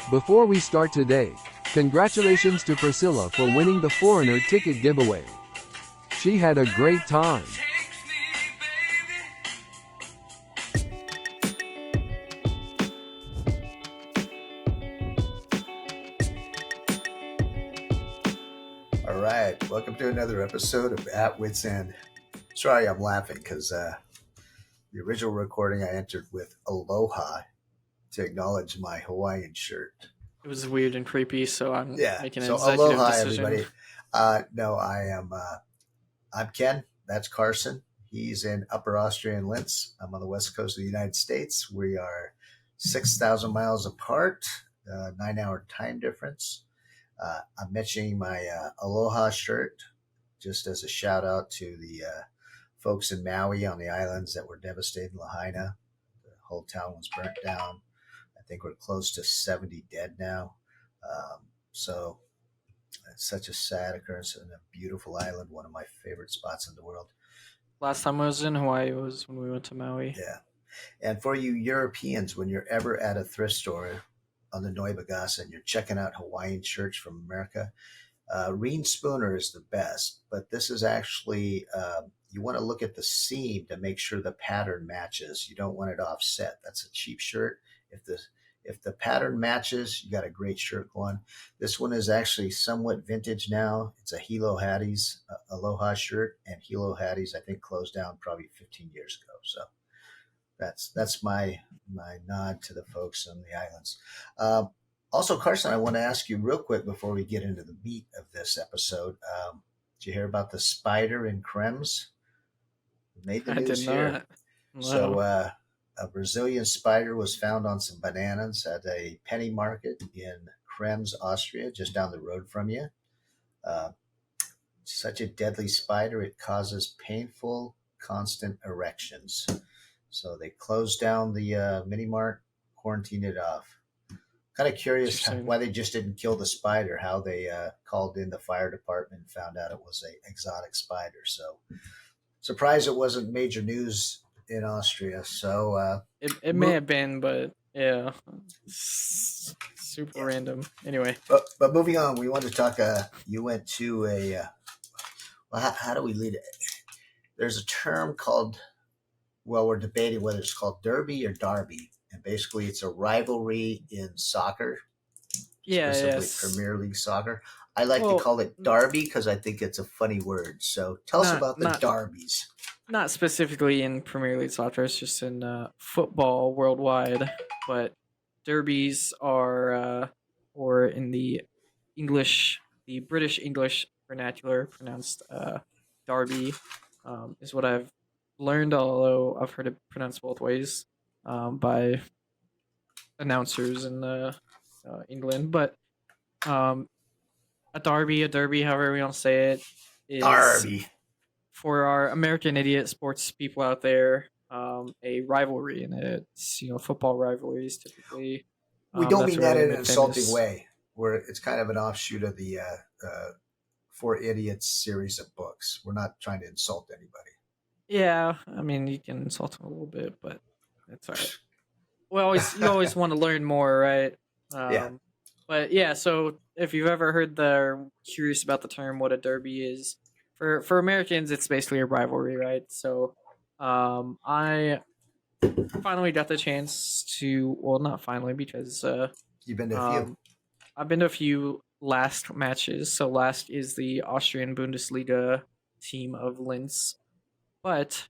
Before we start today, congratulations to Priscilla for winning the foreigner ticket giveaway. She had a great time. All right, welcome to another episode of At Witt's End. Sorry, I'm laughing because the original recording I entered with Aloha to acknowledge my Hawaiian shirt. It was weird and creepy, so I'm making an so executive aloha, decision. everybody. No, I'm Ken. That's Carson. He's in Upper Austria and Linz. I'm on the west coast of the United States. We are 6,000 miles apart, 9-hour time difference. I'm mentioning my Aloha shirt just as a shout out to the folks in Maui on the islands that were devastated in Lahaina. The whole town was burnt down. I think we're close to 70 dead now. So it's such a sad occurrence in a beautiful island, one of my favorite spots in the world. Last time I was in Hawaii was when we went to Maui. Yeah. And for you Europeans, when you're ever at a thrift store on the Noibagasa and you're checking out Hawaiian shirts from America, Reen Spooner is the best. But this is actually, you want to look at the seam to make sure the pattern matches. You don't want it offset. That's a cheap shirt. If the pattern matches, you got a great shirt going. This one is actually somewhat vintage now. It's a Hilo Hattie's Aloha shirt, and Hilo Hattie's I think closed down probably 15 years ago. So that's my nod to the folks on the islands. Also, Carson, I want to ask you real quick before we get into the meat of this episode. Did you hear about the spider in Krems? Made the news here. No. So a Brazilian spider was found on some bananas at a penny market in Krems, Austria, just down the road from you. Such a deadly spider, it causes painful, constant erections. So they closed down the mini mart, quarantined it off. Kind of curious why they just didn't kill the spider, how they called in the fire department and found out it was an exotic spider. So surprised it wasn't major news in Austria. So it may have been, but yeah, super random. Anyway, but moving on, we want to talk. You went to a. Well, how do we lead it? There's a term called. Well, we're debating whether it's called Derby or Derby, and basically it's a rivalry in soccer. Yeah, specifically Premier League soccer. I like to call it Derby because I think it's a funny word. So tell us about the Derbies. Not specifically in Premier League soccer, it's just in football worldwide. But derbies are, or in the British English vernacular, pronounced Derby, is what I've learned, although I've heard it pronounced both ways by announcers in England. But a derby, however we want to say it, is Derby. For our American idiot sports people out there, a rivalry, and it's football rivalries typically. We don't mean that in an insulting way, where it's kind of an offshoot of the For Idiots series of books. We're not trying to insult anybody. Yeah, I mean you can insult them a little bit, but that's all right. Well, you always want to learn more, right? Yeah. But yeah, so if you've ever heard curious about the term, what a derby is. For Americans, it's basically a rivalry, right? So, I finally got the chance to, well, not finally, because you've been to a few. I've been to a few LASK matches. So LASK is the Austrian Bundesliga team of Linz, but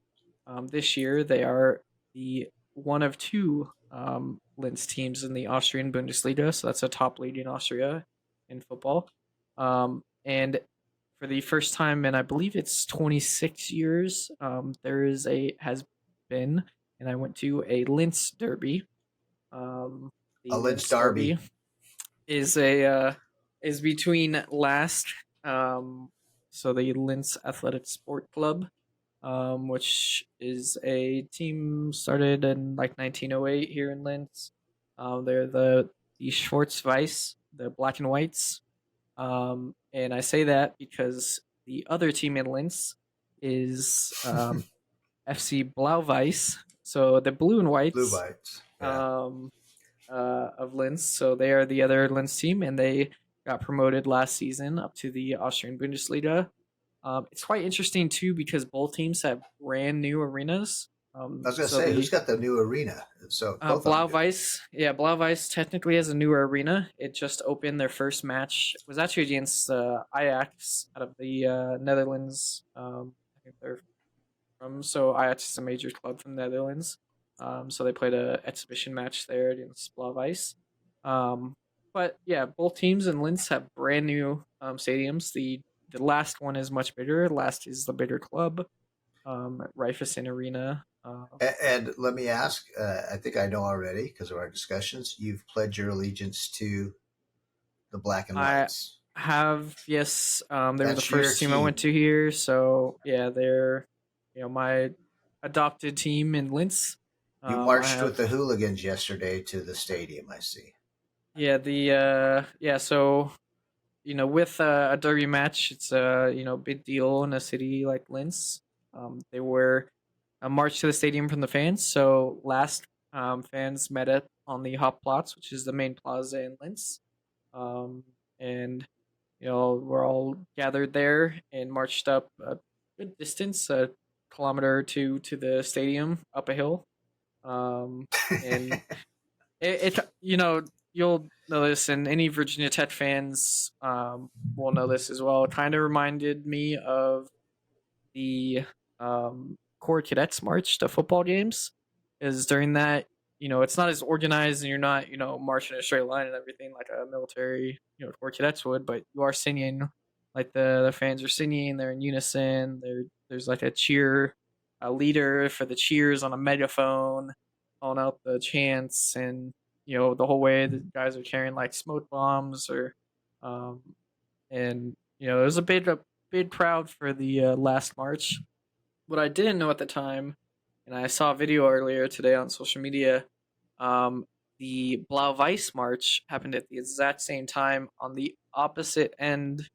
this year they are the one of two Linz teams in the Austrian Bundesliga. So that's a top league in Austria in football, and for the first time in I believe it's 26 years, has been, and I went to a Linz Derby. A Linz Derby is between LASK, so the Linz Athletic Sport Club, which is a team started in like 1908 here in Linz. They're the Schwarz-Weiß, the black and whites. And I say that because the other team in Linz is FC Blau-Weiß, so the blue and whites. Blue whites. Yeah. of Linz. So they are the other Linz team, and they got promoted last season up to the Austrian Bundesliga. It's quite interesting too because both teams have brand new arenas. I was going to So say, who's the got the new arena? So both of them Blau do. Weiss, yeah, Blau Weiss technically has a newer arena. It just opened their first match. It was actually against Ajax out of the Netherlands. I think they're from. So Ajax is a major club from the Netherlands. So they played a exhibition match there against Blau Weiss. Um, but yeah, both teams in Linz have brand new stadiums. The last one is much bigger. Last is the bigger club, Raiffeisen Arena. And let me ask, I think I know already because of our discussions, you've pledged your allegiance to the black and I whites. have, yes. They were the That's your first team I went team. to here, so yeah, they're my adopted team in Linz. You I marched with have the hooligans yesterday to the stadium, I see. yeah the yeah so with a derby match, it's a big deal in a city like Linz. They were a march to the stadium from the fans. So last fans met up on the Hauptplatz, which is the main plaza in Linz, and we're all gathered there and marched up a good distance, a kilometer or two to the stadium up a hill. Um, and it you'll know this, and any Virginia Tech fans will know this as well. It kind of reminded me of the Corps Cadets March to football games. Is during that, it's not as organized, and you're not marching in a straight line and everything like a military Corps Cadets would, but you are singing like the fans are singing. They're in unison. There's like a leader for the cheers on a megaphone, calling out the chants, and the whole way the guys are carrying like smoke bombs or um, and it was a big crowd for the last march. What I didn't know at the time, and I saw a video earlier today on social media, um, the Blau Weiss march happened at the exact same time on the opposite end,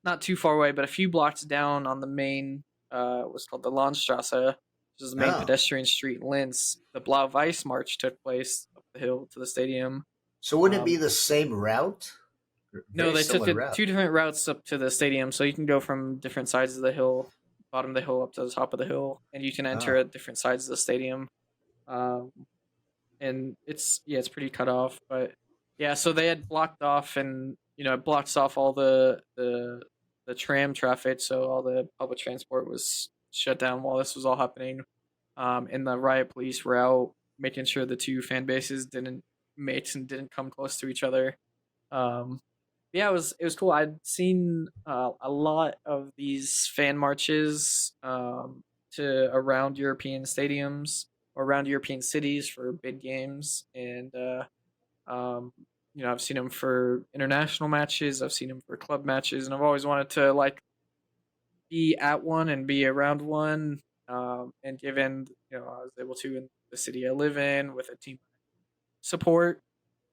not too far away, but a few blocks down on the main, what's called the Landstrasse, which is the main Oh, pedestrian street in Linz. The Blau Weiss march took place up the hill to the stadium. so wouldn't it be Um, the same route? no, Very they took similar it route. two different routes up to the stadium, so you can go from different sides of the hill, bottom of the hill up to the top of the hill, and you can enter Oh, at different sides of the stadium. Um, and it's pretty cut off, but yeah, so they had blocked off, and it blocks off all the tram traffic, so all the public transport was shut down while this was all happening. And the riot police were out making sure the two fan bases didn't mix and didn't come close to each other. Um, yeah, it was cool. I'd seen a lot of these fan marches to around European stadiums or around European cities for big games, and um, I've seen them for international matches. I've seen them for club matches, and I've always wanted to like be at one and be around one. And given I was able to in the city I live in with a team support,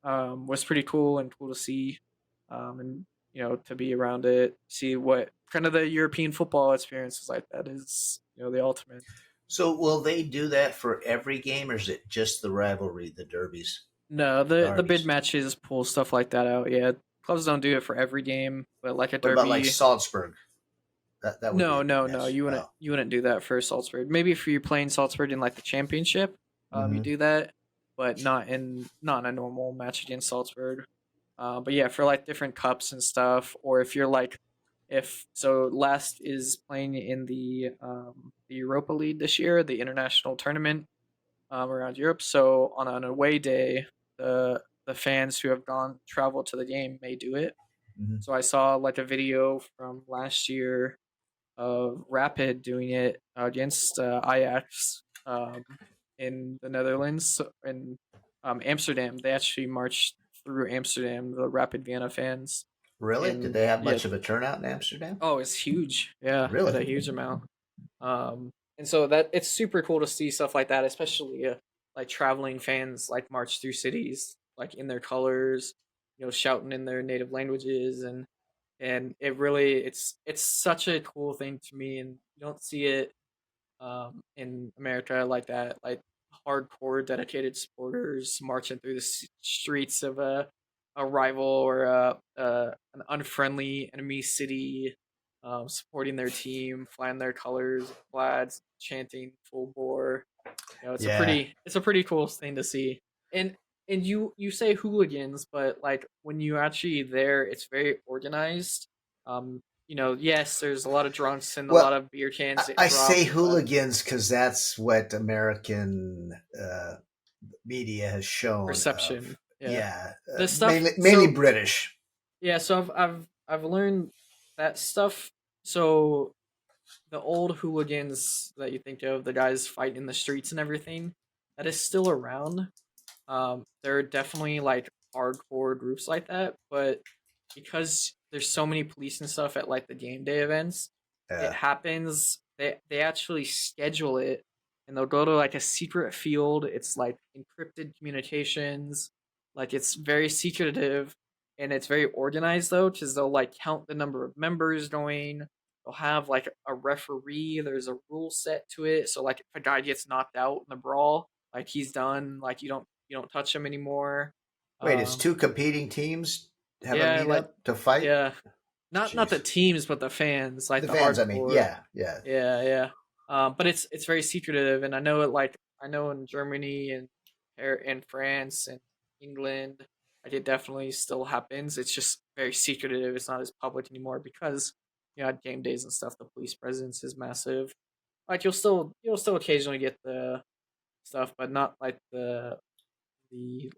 was pretty cool and cool to see, and to be around it, see what kind of the European football experience is like. That is the ultimate. so will they do that for every game, or is it just the rivalry, the derbies, No, the the bid derbies? matches pull stuff like that out. Yeah, clubs don't do it for every game, but like a What about like derby. Salzburg? That would be No, a big no, no. match. Oh, You wouldn't do that for Salzburg. Maybe if you're playing Salzburg in like the championship, you hmm do that, but not in a normal match against Salzburg. But yeah, for like different cups and stuff, or if you're like, if so, last is playing in the Europa League this year, the international tournament around Europe. So on an away day, the fans who have gone travel to the game may do it. hmm So I saw like a video from last year of Rapid doing it against Ajax in the Netherlands. In Amsterdam. They actually marched through Amsterdam, the Rapid Vienna fans. Really? Did And they have yeah, much of a turnout in Amsterdam? oh, it's huge. Yeah, had Really? a huge amount. And so that it's super cool to see stuff like that, especially like traveling fans like march through cities like in their colors, shouting in their native languages, and it really it's such a cool thing to me, and you don't see it in America like that. Like hardcore, dedicated supporters marching through the streets of a rival or an unfriendly enemy city, supporting their team, flying their colors, plaids, chanting full bore. Yeah. It's a pretty cool thing to see. And you say hooligans, but like when you actually there, it's very organized. Yes, there's a lot of drunks and a lot Well, of beer cans I say dropped, but hooligans because that's what American media has shown of. perception, yeah. Yeah, The stuff, mainly so British. yeah, so I've learned that stuff. So the old hooligans that you think of, the guys fighting in the streets and everything, that is still around. There are definitely like hardcore groups like that, but because there's so many police and stuff at like the game day events, it Yeah. happens. They actually schedule it, and they'll go to like a secret field. It's like encrypted communications, like it's very secretive, and it's very organized though, because they'll like count the number of members going. They'll have like a referee. There's a rule set to it, so like if a guy gets knocked out in the brawl, like he's done. Like you don't touch him anymore. Wait, it's Um, two competing teams have a yeah, like meetup to fight? yeah, not the Jeez. teams, but the fans, like The the fans, I mean, hardcore. yeah, yeah. Yeah, yeah. But it's very secretive, and I know it. Like I know in Germany and France and England, like it definitely still happens. It's just very secretive. It's not as public anymore because at game days and stuff, the police presence is massive. Like you'll still occasionally get the stuff, but not like the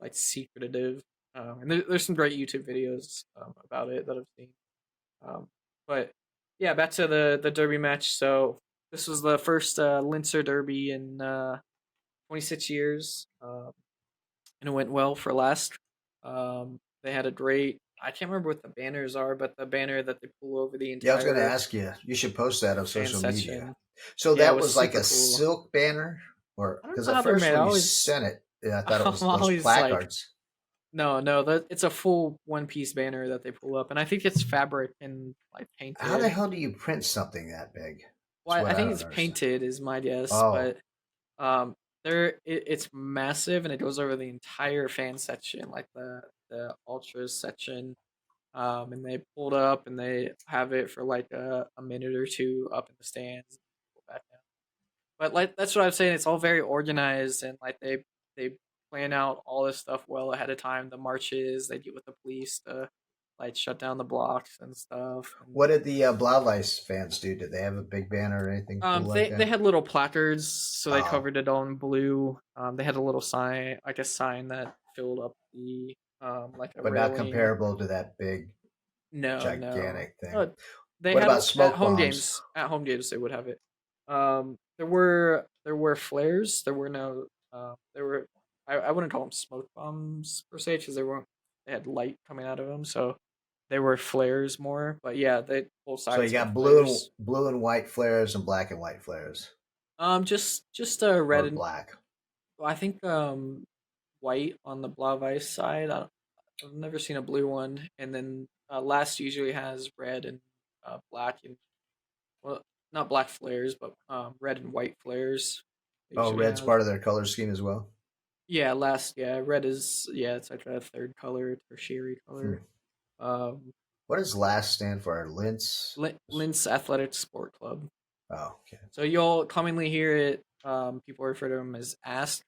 like secretive. And there's some great YouTube videos about it that I've seen. But yeah, back to the Derby match. So this was the first Linzer Derby in 26 years, and it went well for LASK. They had a great. I can't remember what the banners are, but the banner that they pull over the Yeah, I was going to entire ask you. You should post that on fan social media. section. So Yeah, it that was was like super a cool. silk banner, or I don't because know at how they're first made. I when you always, sent it, I thought it I'm was those always like, placards. no, no, it's a full one piece banner that they pull up, and I think it's fabric and like How the painted. hell do you print something that big? That's Well, what I I think don't it's understand. painted is my guess, Oh, but it's massive and it goes over the entire fan section, like the ultras section. And they pulled up and they have it for like a minute or two up in the stands, pull back down. But like that's what I'm saying. It's all very organized and like they plan out all this stuff well ahead of time. The marches they get with the police to like shut down the blocks and stuff. And what did the Blauweiss fans do? Did they have a big banner or anything cool like they that? had little placards, so they Oh, covered it all in blue. They had a little sign, like a sign that filled up the like a but not railing. comparable to that big, No, no. gigantic thing. They What had about at smoke home bombs? games. At home games, they would have it. There were flares. There were no. There were. I wouldn't call them smoke bombs per se because they weren't. They had light coming out of them, so they were flares more. But yeah, they both So you sides had got flares. blue and white flares and black and white flares, Just red or and black. well, I think white on the Blau side. I've never seen a blue one, and then last usually has red and black and well, not black flares, but red and white flares. They Oh, usually red's have. part of their color scheme as well. Yeah, last yeah, red is it's like a third color, tertiary Hmm. color. Um, What does LASK stand for? Linz. Linz Athletic Sport Club. Oh, okay. So you'll commonly hear it. People refer to them as ASK.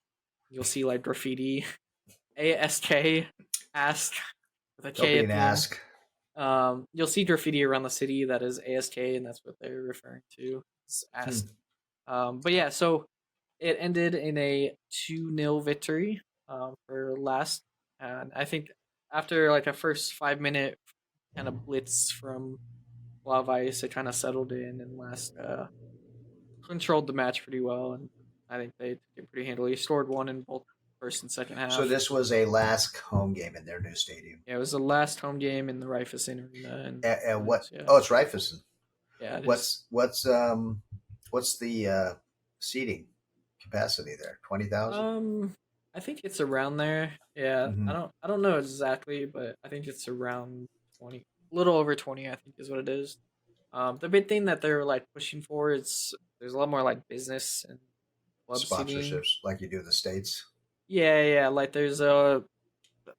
You'll see like graffiti, ASK, ASK with a Don't K be at an the end. ask. You'll see graffiti around the city that is ASK, and that's what they're referring to. It's Hmm. ASK. But yeah, so it ended in a 2-0 victory for last. And I think after like a first 5 minute kind of blitz from Ice, it kind of settled in and last controlled the match pretty well. And I think they took it pretty handily. Scored one in both first and second So half. this was a LASK home game in their new stadium. Yeah, it was the last home game in the Raiffeisen Arena in And what? Linz. Yeah, Oh, it's Raiffeisen. yeah, it is. What's the seating capacity there? 20,000. Um, I think it's around there. Yeah, Mm-hmm. I don't know exactly, but I think it's around 20, a little over 20. I think is what it is. The big thing that they're like pushing for is there's a lot more like business and club seating. Sponsorships like you do in the States. Yeah, yeah. Like there's a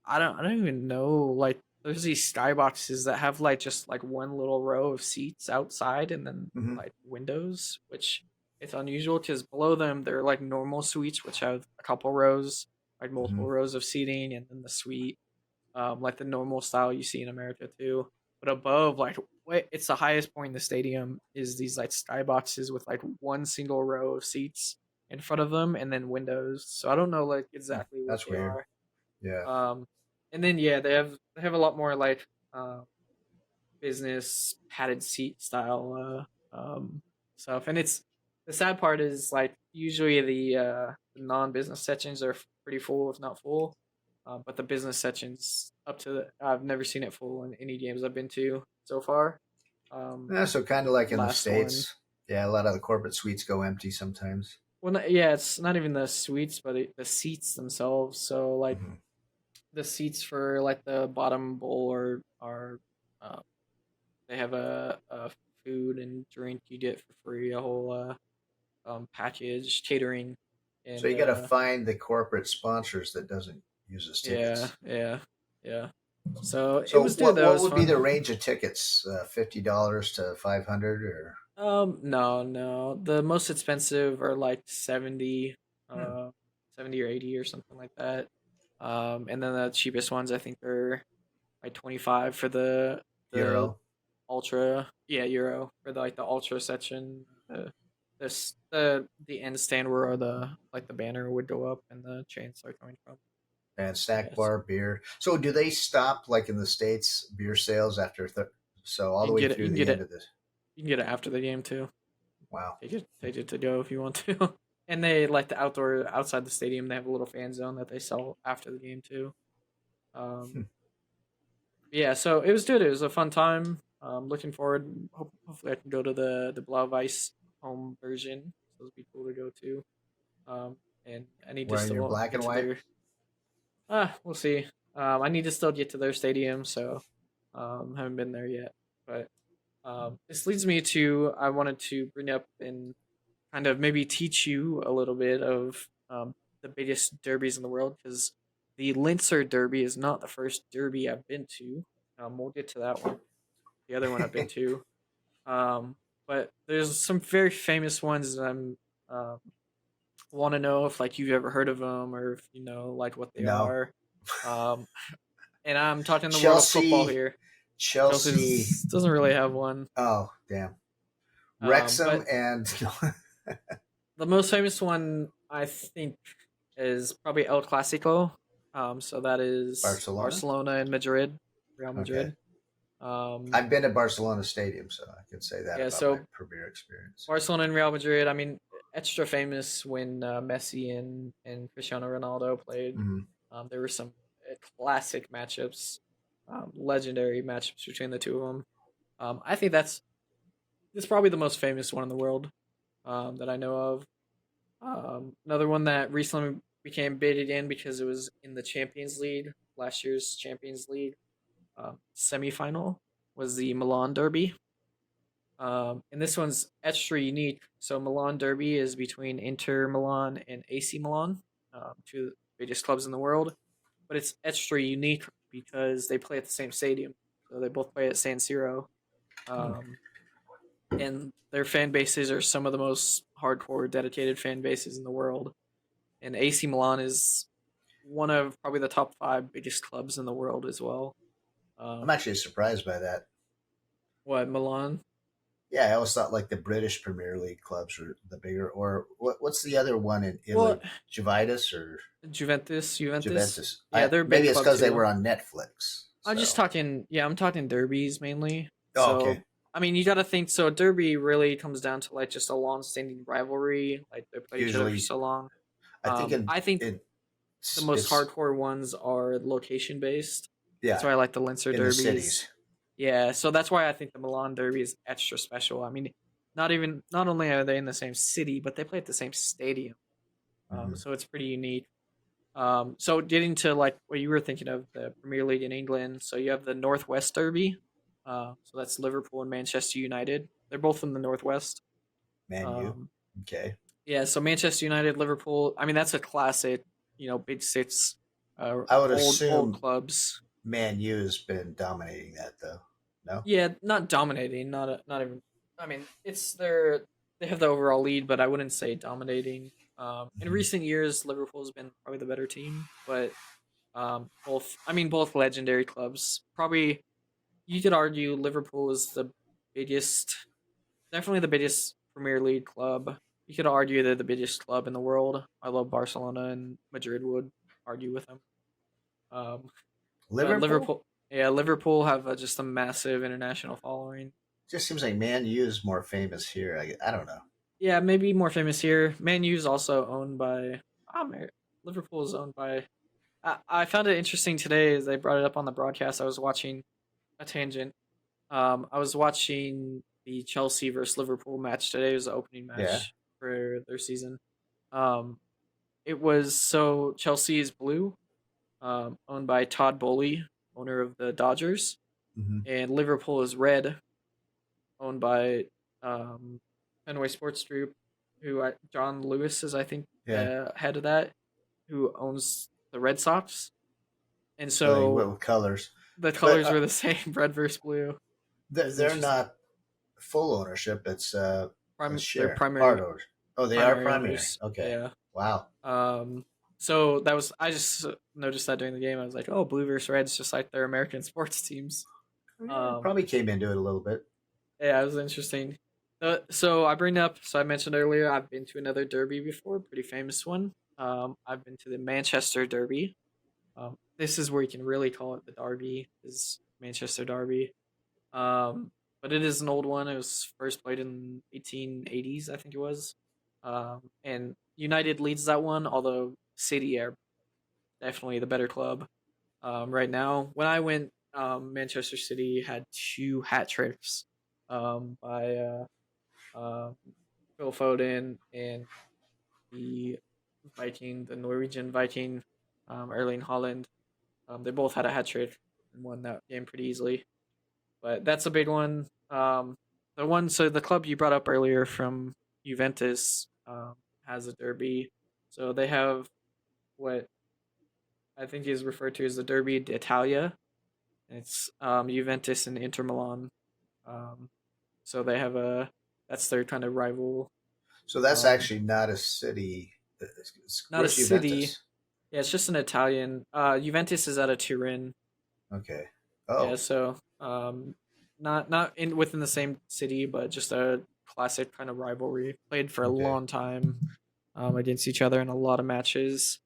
I don't even know. Like there's these skyboxes that have like just like one little row of seats outside and then Hmm. like windows, which it's unusual because below them they're like normal suites which have a couple rows, like Hmm. multiple rows of seating, and then the suite, like the normal style you see in America too. But above, like wait, it's the highest point in the stadium is these like skyboxes with like one single row of seats in front of them and then windows. So I don't know like exactly what That's they weird. are. Yeah. Um, and then yeah, they have a lot more like business padded seat style stuff. And it's the sad part is like usually the non business sections are pretty full if not full, but the business sections up to I've never seen it full in any games I've been to so far. Yeah, so kind of like in the Last one. States. Yeah, a lot of the corporate suites go empty sometimes. Well, yeah, it's not even the suites, but the seats themselves. So like Hmm. the seats for like the bottom bowl are uh, they have a food and drink you get for free, a whole package catering, So and you got to find the corporate sponsors that doesn't use his yeah, tickets. yeah, yeah. So it So was good though. It what was would be the fun. range of tickets? $50 to 500 or No, no. The most expensive are like 70, hmm, 70 or 80 or something like that. And then the cheapest ones I think are like 25 for the euro? ultra, yeah, euro for the like the ultra section. The end stand where the like the banner would go up and the chains start coming from. And snack Yes, bar beer. So do they stop like in the States beer sales after so all you the can way get it. You through can the get end it. of this? You can get it after the game too. Wow. Take it to go if you want to. And they like the outdoor outside the stadium. They have a little fan zone that they sell after the game too. Hmm. Um, yeah, so it was good. It was a fun time. Looking forward. Hopefully, I can go to the Blau Weiss home version. So it'll be cool to go to. And I need to Wearing your still black get and to white? their. We'll see. I need to still get to their stadium, so haven't been there yet. But this leads me to I wanted to bring up and kind of maybe teach you a little bit of the biggest derbies in the world because the Linzer Derby is not the first derby I've been to. We'll get to that one. The other one I've been to. Um, but there's some very famous ones that I'm um, want to know if like you've ever heard of them or if you know like what they No. are. Um, and I'm talking the world of football Chelsea, here. Chelsea Chelsea. doesn't really have one. Oh, damn. Wrexham But and the most famous one I think is probably El Clasico. So that is Barcelona. Barcelona and Madrid, Real Okay. Madrid. Um, I've been to Barcelona Stadium, so I can say that yeah, about my so Premier experience. Barcelona and Real Madrid. I mean, extra famous when Messi and Cristiano Ronaldo played. Hmm. There were some classic matchups, legendary matchups between the two of them. I think that's probably the most famous one in the world that I know of. Another one that recently became big again because it was in the Champions League, last year's Champions League semifinal was the Milan Derby. And this one's extra unique. So Milan Derby is between Inter Milan and AC Milan, two of the biggest clubs in the world. But it's extra unique because they play at the same stadium. So they both play at San Siro. Um, and their fan bases are some of the most hardcore, dedicated fan bases in the world. And AC Milan is one of probably the top five biggest clubs in the world as well. I'm Um, actually surprised by that. what Milan? Yeah, I always thought like the British Premier League clubs were the bigger. Or what's the other one in Well, Italy? Juventus or Juventus. Juventus? Yeah, they're a Maybe big it's club because they too. were on Netflix. I'm just So, talking. Yeah, I'm talking derbies mainly. oh, okay. So I mean, you got to think. So a derby really comes down to like just a long-standing rivalry. Like they play each other for Usually, so long. I think I think the most it's hardcore ones are location based. That's yeah why I like the Linzer in the cities. derbies. Yeah, so that's why I think the Milan derby is extra special. I mean, not only are they in the same city, but they play at the same stadium. Hmm. So it's pretty unique. So getting to like what you were thinking of the Premier League in England, so you have the Northwest Derby. So that's Liverpool and Manchester United. They're both in the Northwest. Man, you Um, okay? Yeah, so Manchester United, Liverpool. I mean, that's a classic. Big six, I would old assume clubs. Man U has been dominating that though. No. Yeah, not dominating. Not even. I mean, it's their they have the overall lead, but I wouldn't say dominating. In Hmm. recent years, Liverpool's been probably the better team, but both. I mean, both legendary clubs. Probably you could argue Liverpool is the biggest, definitely the biggest Premier League club. You could argue they're the biggest club in the world. I love Barcelona and Madrid would argue with them. Um, but Liverpool Liverpool, yeah, Liverpool have just a massive international following. just seems like Man U is more famous here. I don't know. Yeah, maybe more famous here. Man U is also owned by. Liverpool is owned by. I found it interesting today as they brought it up on the broadcast. I was watching a tangent. I was watching the Chelsea versus Liverpool match today. It was the opening Yeah. match for their season. Um, it was so Chelsea is blue, owned by Todd Bowley, owner of the Dodgers, Hmm. and Liverpool is red, owned by Fenway Sports Group, John Lewis is I think Yeah. head of that, who owns the Red Sox, and So they went so with colors, the but colors were the same, red versus blue. It was they're interesting. not full ownership. It's a They're share part primary ownership. Oh, they are primary primary. owners. Okay. Yeah. Wow. So that was I just noticed that during the game. I was like, oh, blue versus reds, just like their American sports teams. Yeah, Um, probably came into it a little bit. yeah, it was interesting. So I bring up. So I mentioned earlier, I've been to another derby before, pretty famous one. I've been to the Manchester Derby. This is where you can really call it the Derby. Is Manchester Derby. Um, but it is an old one. It was first played in 1880s, I think it was. And United leads that one, although City are definitely the better club right now. When I went, Manchester City had two hat tricks by uh, Phil Foden and the the Norwegian Viking, Erling Haaland. They both had a hat trick and won that game pretty easily. But that's a big one. So the club you brought up earlier from Juventus has a derby. So they have what I think is referred to as the Derby d'Italia. It's Juventus and Inter Milan. Um, so they have that's their kind of rival. So that's Um, actually not a city. Not a Where's city. Juventus? Yeah, it's just an Italian. Juventus is out of Turin. Okay. Yeah, Oh, so not in within the same city, but just a classic kind of rivalry. Played for a okay. long time against each other in a lot of matches.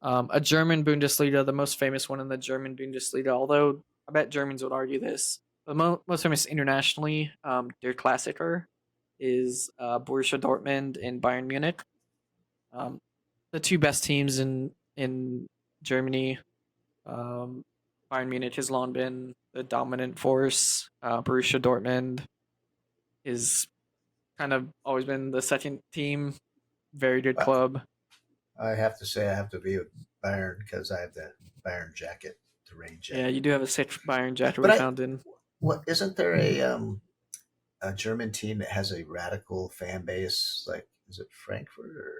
A German Bundesliga, the most famous one in the German Bundesliga, although I bet Germans would argue this. The most famous internationally, Der Klassiker, is Borussia Dortmund and Bayern Munich. Um, the two best teams in Germany. Um, Bayern Munich has long been the dominant force. Borussia Dortmund is kind of always been the second team. Very good Well, club. I have to say I have to be with Bayern because I have the Bayern jacket, the rain Yeah, you jacket. do have a sick Bayern jacket But we I, found in what isn't there a German team that has a radical fan base? Like, is it Frankfurt or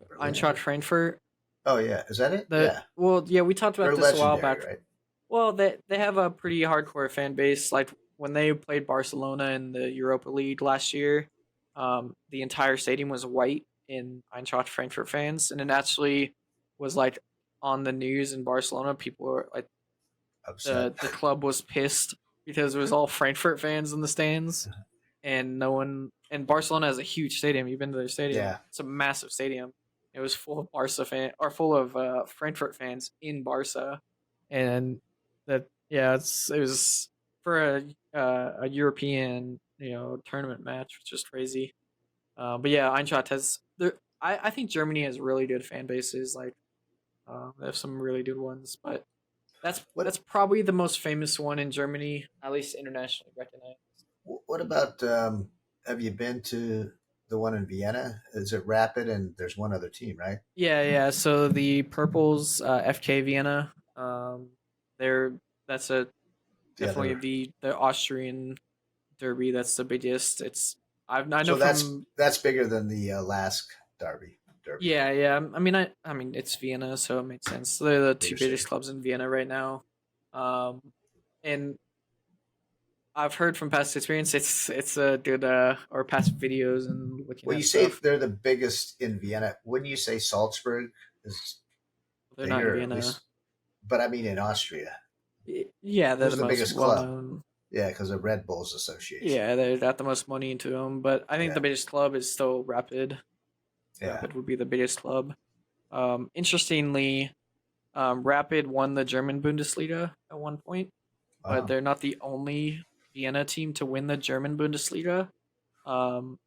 Berlin? Eintracht Frankfurt. Oh yeah, is that it? Yeah, Yeah, we talked about they're this a while legendary, back. right? Well, they have a pretty hardcore fan base. Like when they played Barcelona in the Europa League last year, the entire stadium was white in Eintracht Frankfurt fans, and it actually was like on the news in Barcelona. People were like, Upset. the club was pissed because it was all Frankfurt fans in the stands, and no one. And Barcelona has a huge stadium. You've been to their stadium; Yeah, it's a massive stadium. It was full of Barca fan or full of Frankfurt fans in Barca, and that yeah, it was for a European tournament match, which is crazy. But yeah, Eintracht has there. I think Germany has really good fan bases. Like they have some really good ones, but what that's probably the most famous one in Germany, at least internationally recognized. what about? Have you been to the one in Vienna? Is it Rapid and there's one other team, right? Yeah, yeah. So the Purples, FK Vienna, they're that's a The definitely other. the Austrian derby. That's the biggest. I know So from that's bigger than the LASK. Derby. Yeah, yeah. I mean, it's Vienna, so it makes sense. They're the two Bigger biggest city. clubs in Vienna right now. Um, and I've heard from past experience, it's a good or past videos and looking Well, you at say stuff. they're the biggest in Vienna. Wouldn't you say Salzburg is They're not in bigger, or at Vienna. least? But I mean, in Austria, Yeah, they're the who's the most biggest well club? known. Yeah, because of Red Bulls Association. Yeah, they got the most money into them, but I think Yeah, the biggest club is still Rapid. yeah. Rapid would be the biggest club. Interestingly, Rapid won the German Bundesliga at one point, but Wow. they're not the only Vienna team to win the German Bundesliga. Um,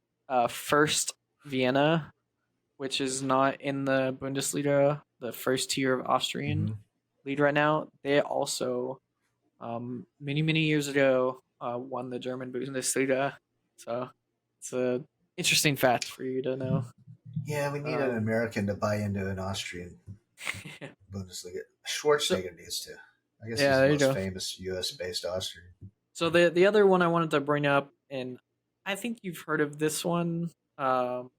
First Vienna, which is not in the Bundesliga, the first tier of Austrian Hmm. league right now, they also many years ago won the German Bundesliga. So it's a interesting fact for you to know. Yeah, we need an Um, American to buy into an Austrian Bundesliga. so Schwarzenegger needs to. I guess yeah, he's the there you most go. famous U.S. based Austrian. So the other one I wanted to bring up, and I think you've heard of this one. Um,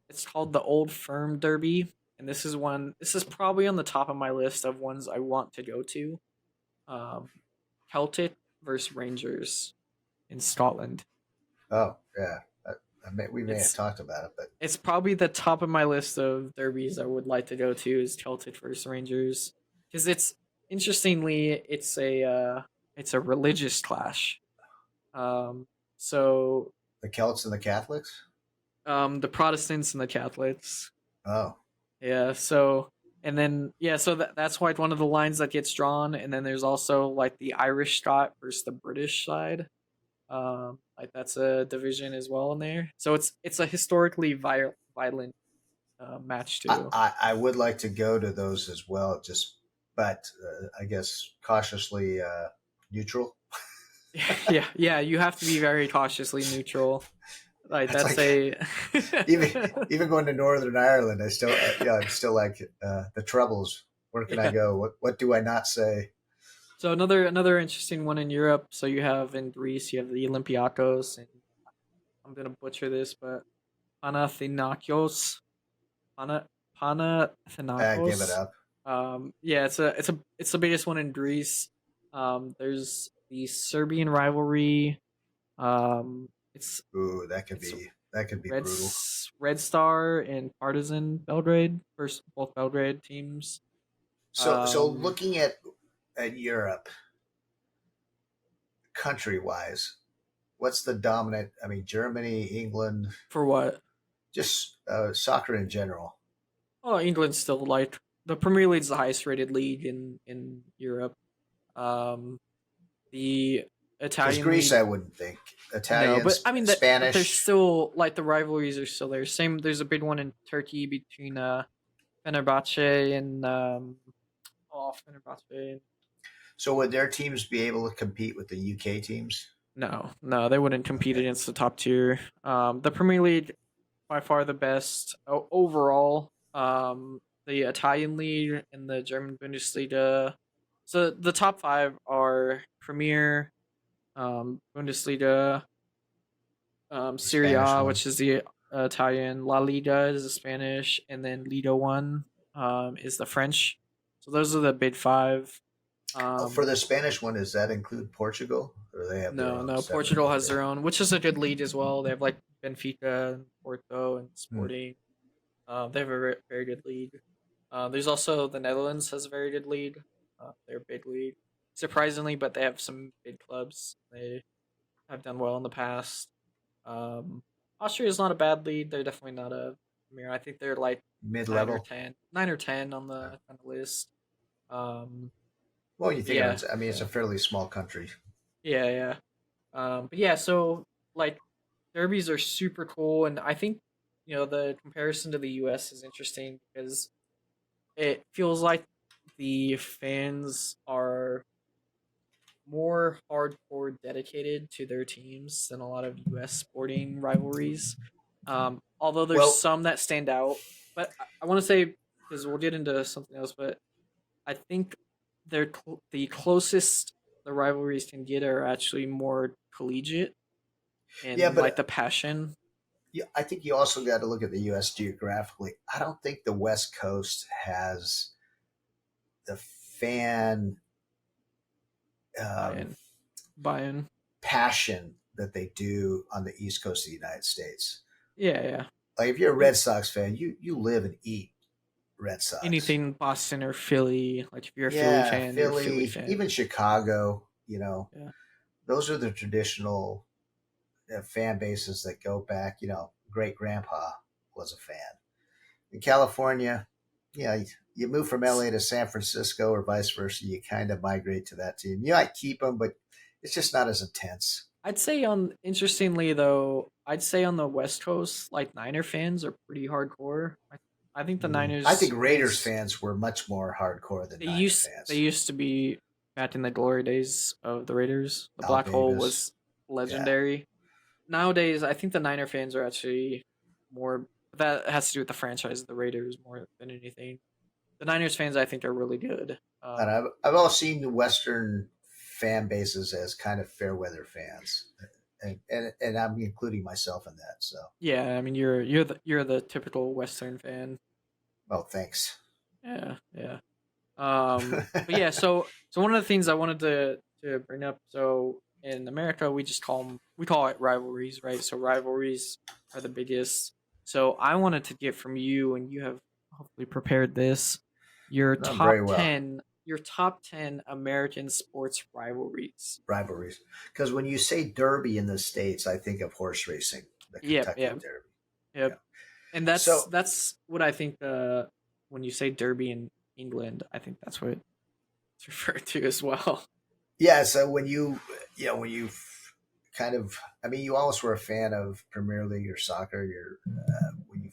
it's called the Old Firm Derby, and this is one. This is probably on the top of my list of ones I want to go to. Um, Celtic versus Rangers in Scotland. Oh, yeah. We may have It's talked about it, but it's probably the top of my list of derbies I would like to go to is Celtic versus Rangers because it's interestingly it's a religious clash. Um, so the Celts and the Catholics? the Protestants and the Catholics. Oh, Yeah, so and then yeah, so that's like one of the lines that gets drawn, and then there's also like the Irish Scot versus the British side. Like that's a division as well in there. So it's a historically violent match too. I would like to go to those as well, but I guess cautiously neutral. Yeah. You have to be very cautiously neutral. Like It's that's like a even even going to Northern Ireland, I'm still like the troubles. Where can I yeah. go? What do I not say? So another interesting one in Europe. So you have in Greece, you have the Olympiacos, and I'm gonna butcher this, but Panathinaikos, Pana I give it Panathinaikos. up. Yeah, it's the biggest one in Greece. There's the Serbian rivalry. It's Ooh, it's that could be brutal. Red Star and Partizan Belgrade, first both Belgrade teams. So Um, looking at Europe country wise, what's the dominant? I mean, Germany, England, for what? just soccer in general. Oh, England's still like the Premier League's the highest rated league in Europe. Um, the Because Italian Greece, league, I wouldn't think. no, but Italians, I mean but there's Spanish. still like the rivalries are still there. Same, there's a big one in Turkey between Fenerbahce and Fenerbahce. So would their teams be able to compete with the UK teams? No, they wouldn't compete Okay. against the top tier. The Premier League by far the best overall. The Italian league and the German Bundesliga. So the top five are Premier, Bundesliga, The Serie Spanish A, one. which is the Italian, La Liga is the Spanish, and then Liga One is the French. So those are the big five. Oh, for Um, the Spanish one, does that include Portugal, or they have their own no, separate? Portugal has Okay. their own, which is a good league as well. They have like Benfica, and Porto, and Hmm. Sporting. They have a very good league. There's also the Netherlands has a very good league. They're a big league, surprisingly, but they have some big clubs. They have done well in the past. Um, Austria is not a bad league. They're definitely not a premier. I think they're like Mid level. 9 or 10 on the list. Um, Well, you think of yeah, it. I mean, it's yeah, a fairly small country. yeah. But yeah, so like derbies are super cool, and I think the comparison to the U.S. is interesting because it feels like the fans are more hardcore dedicated to their teams than a lot of U.S. sporting rivalries. Although there's Well, some that stand out, but I want to say because we'll get into something else, but I think the closest the rivalries can get are actually more collegiate yeah, and like but the passion. I think you also got to look at the U.S. geographically. I don't think the West Coast has the fan um, Buy-in. Buy-in. passion that they do on the East Coast of the United States. Yeah, yeah. Like if you're a Red Sox fan, you live and eat Red Sox. Anything Boston or Philly, like if you're a Philly Yeah, fan, you're a Philly Philly, fan. even Chicago. Yeah. Those are the traditional fan bases that go back. Great grandpa was a fan. In California, you move from LA to San Francisco or vice versa, you kind of migrate to that team. You might keep them, but it's just not as intense. I'd say interestingly though, I'd say on the West Coast, like Niner fans are pretty hardcore. I think the I think Niners Raiders fans were much more hardcore than Niner they fans. used to be back in the glory days of the Raiders. The Al black hole Davis, was yeah, legendary. Nowadays, I think the Niner fans are actually more. That has to do with the franchise of the Raiders more than anything. The Niners fans, I think, are really good. and I've all seen the Western fan bases as kind of fair weather fans, and I'm including myself in that. So, Yeah, I mean, you're the typical Western fan. well, thanks. Yeah, yeah. But yeah, so one of the things I wanted to bring up, so in America we call it rivalries, right? So rivalries are the biggest. So I wanted to get from you, and you have hopefully prepared this, Not very well. your top 10 American sports rivalries. Rivalries, because when you say Derby in the States, I think of horse racing, the Yep, Kentucky yep, Derby. Yeah. yep. And So that's what I think. When you say Derby in England, I think that's what it's referred to as well. yeah, so when you kind of, I mean, you always were a fan of Premier League or soccer. When you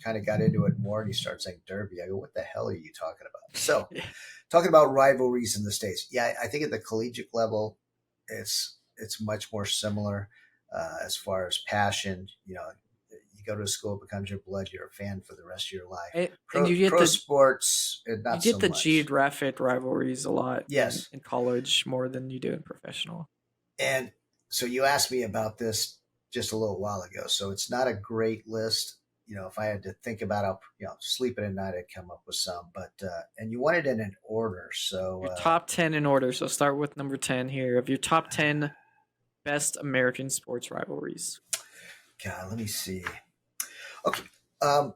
kind of got into it more and you start saying Derby, I go, what the hell are you talking about? So, Yeah. talking about rivalries in the States, yeah, I think at the collegiate level, it's much more similar as far as passion. You go to a school, it becomes your blood. You're a fan for the rest of your life. And Pro sports, you not get so the much. geographic rivalries a lot Yes, in college more than you do in professional. and so you asked me about this just a little while ago. So it's not a great list. If I had to think about it, sleeping at night, I'd come up with some. But and you want it in an order. So Your top 10 in order. So start with number 10 here of your top 10 best American sports rivalries. God, let me see. Okay, um,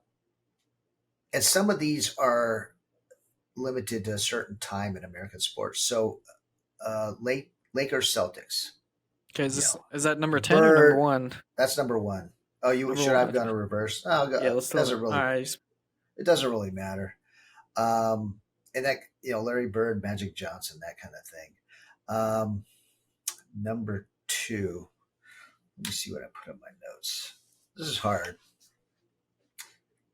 and some of these are limited to a certain time in American sports. So late Lakers Celtics. Okay, You know, is that number 10 or number Bird. 1? That's number one. Oh, you Number should 1. have Okay. gone in reverse. Oh, Yeah, let's it do doesn't it. All really. right. It doesn't really matter. And that Larry Bird, Magic Johnson, that kind of thing. Number two. Let me see what I put in my notes. This is hard.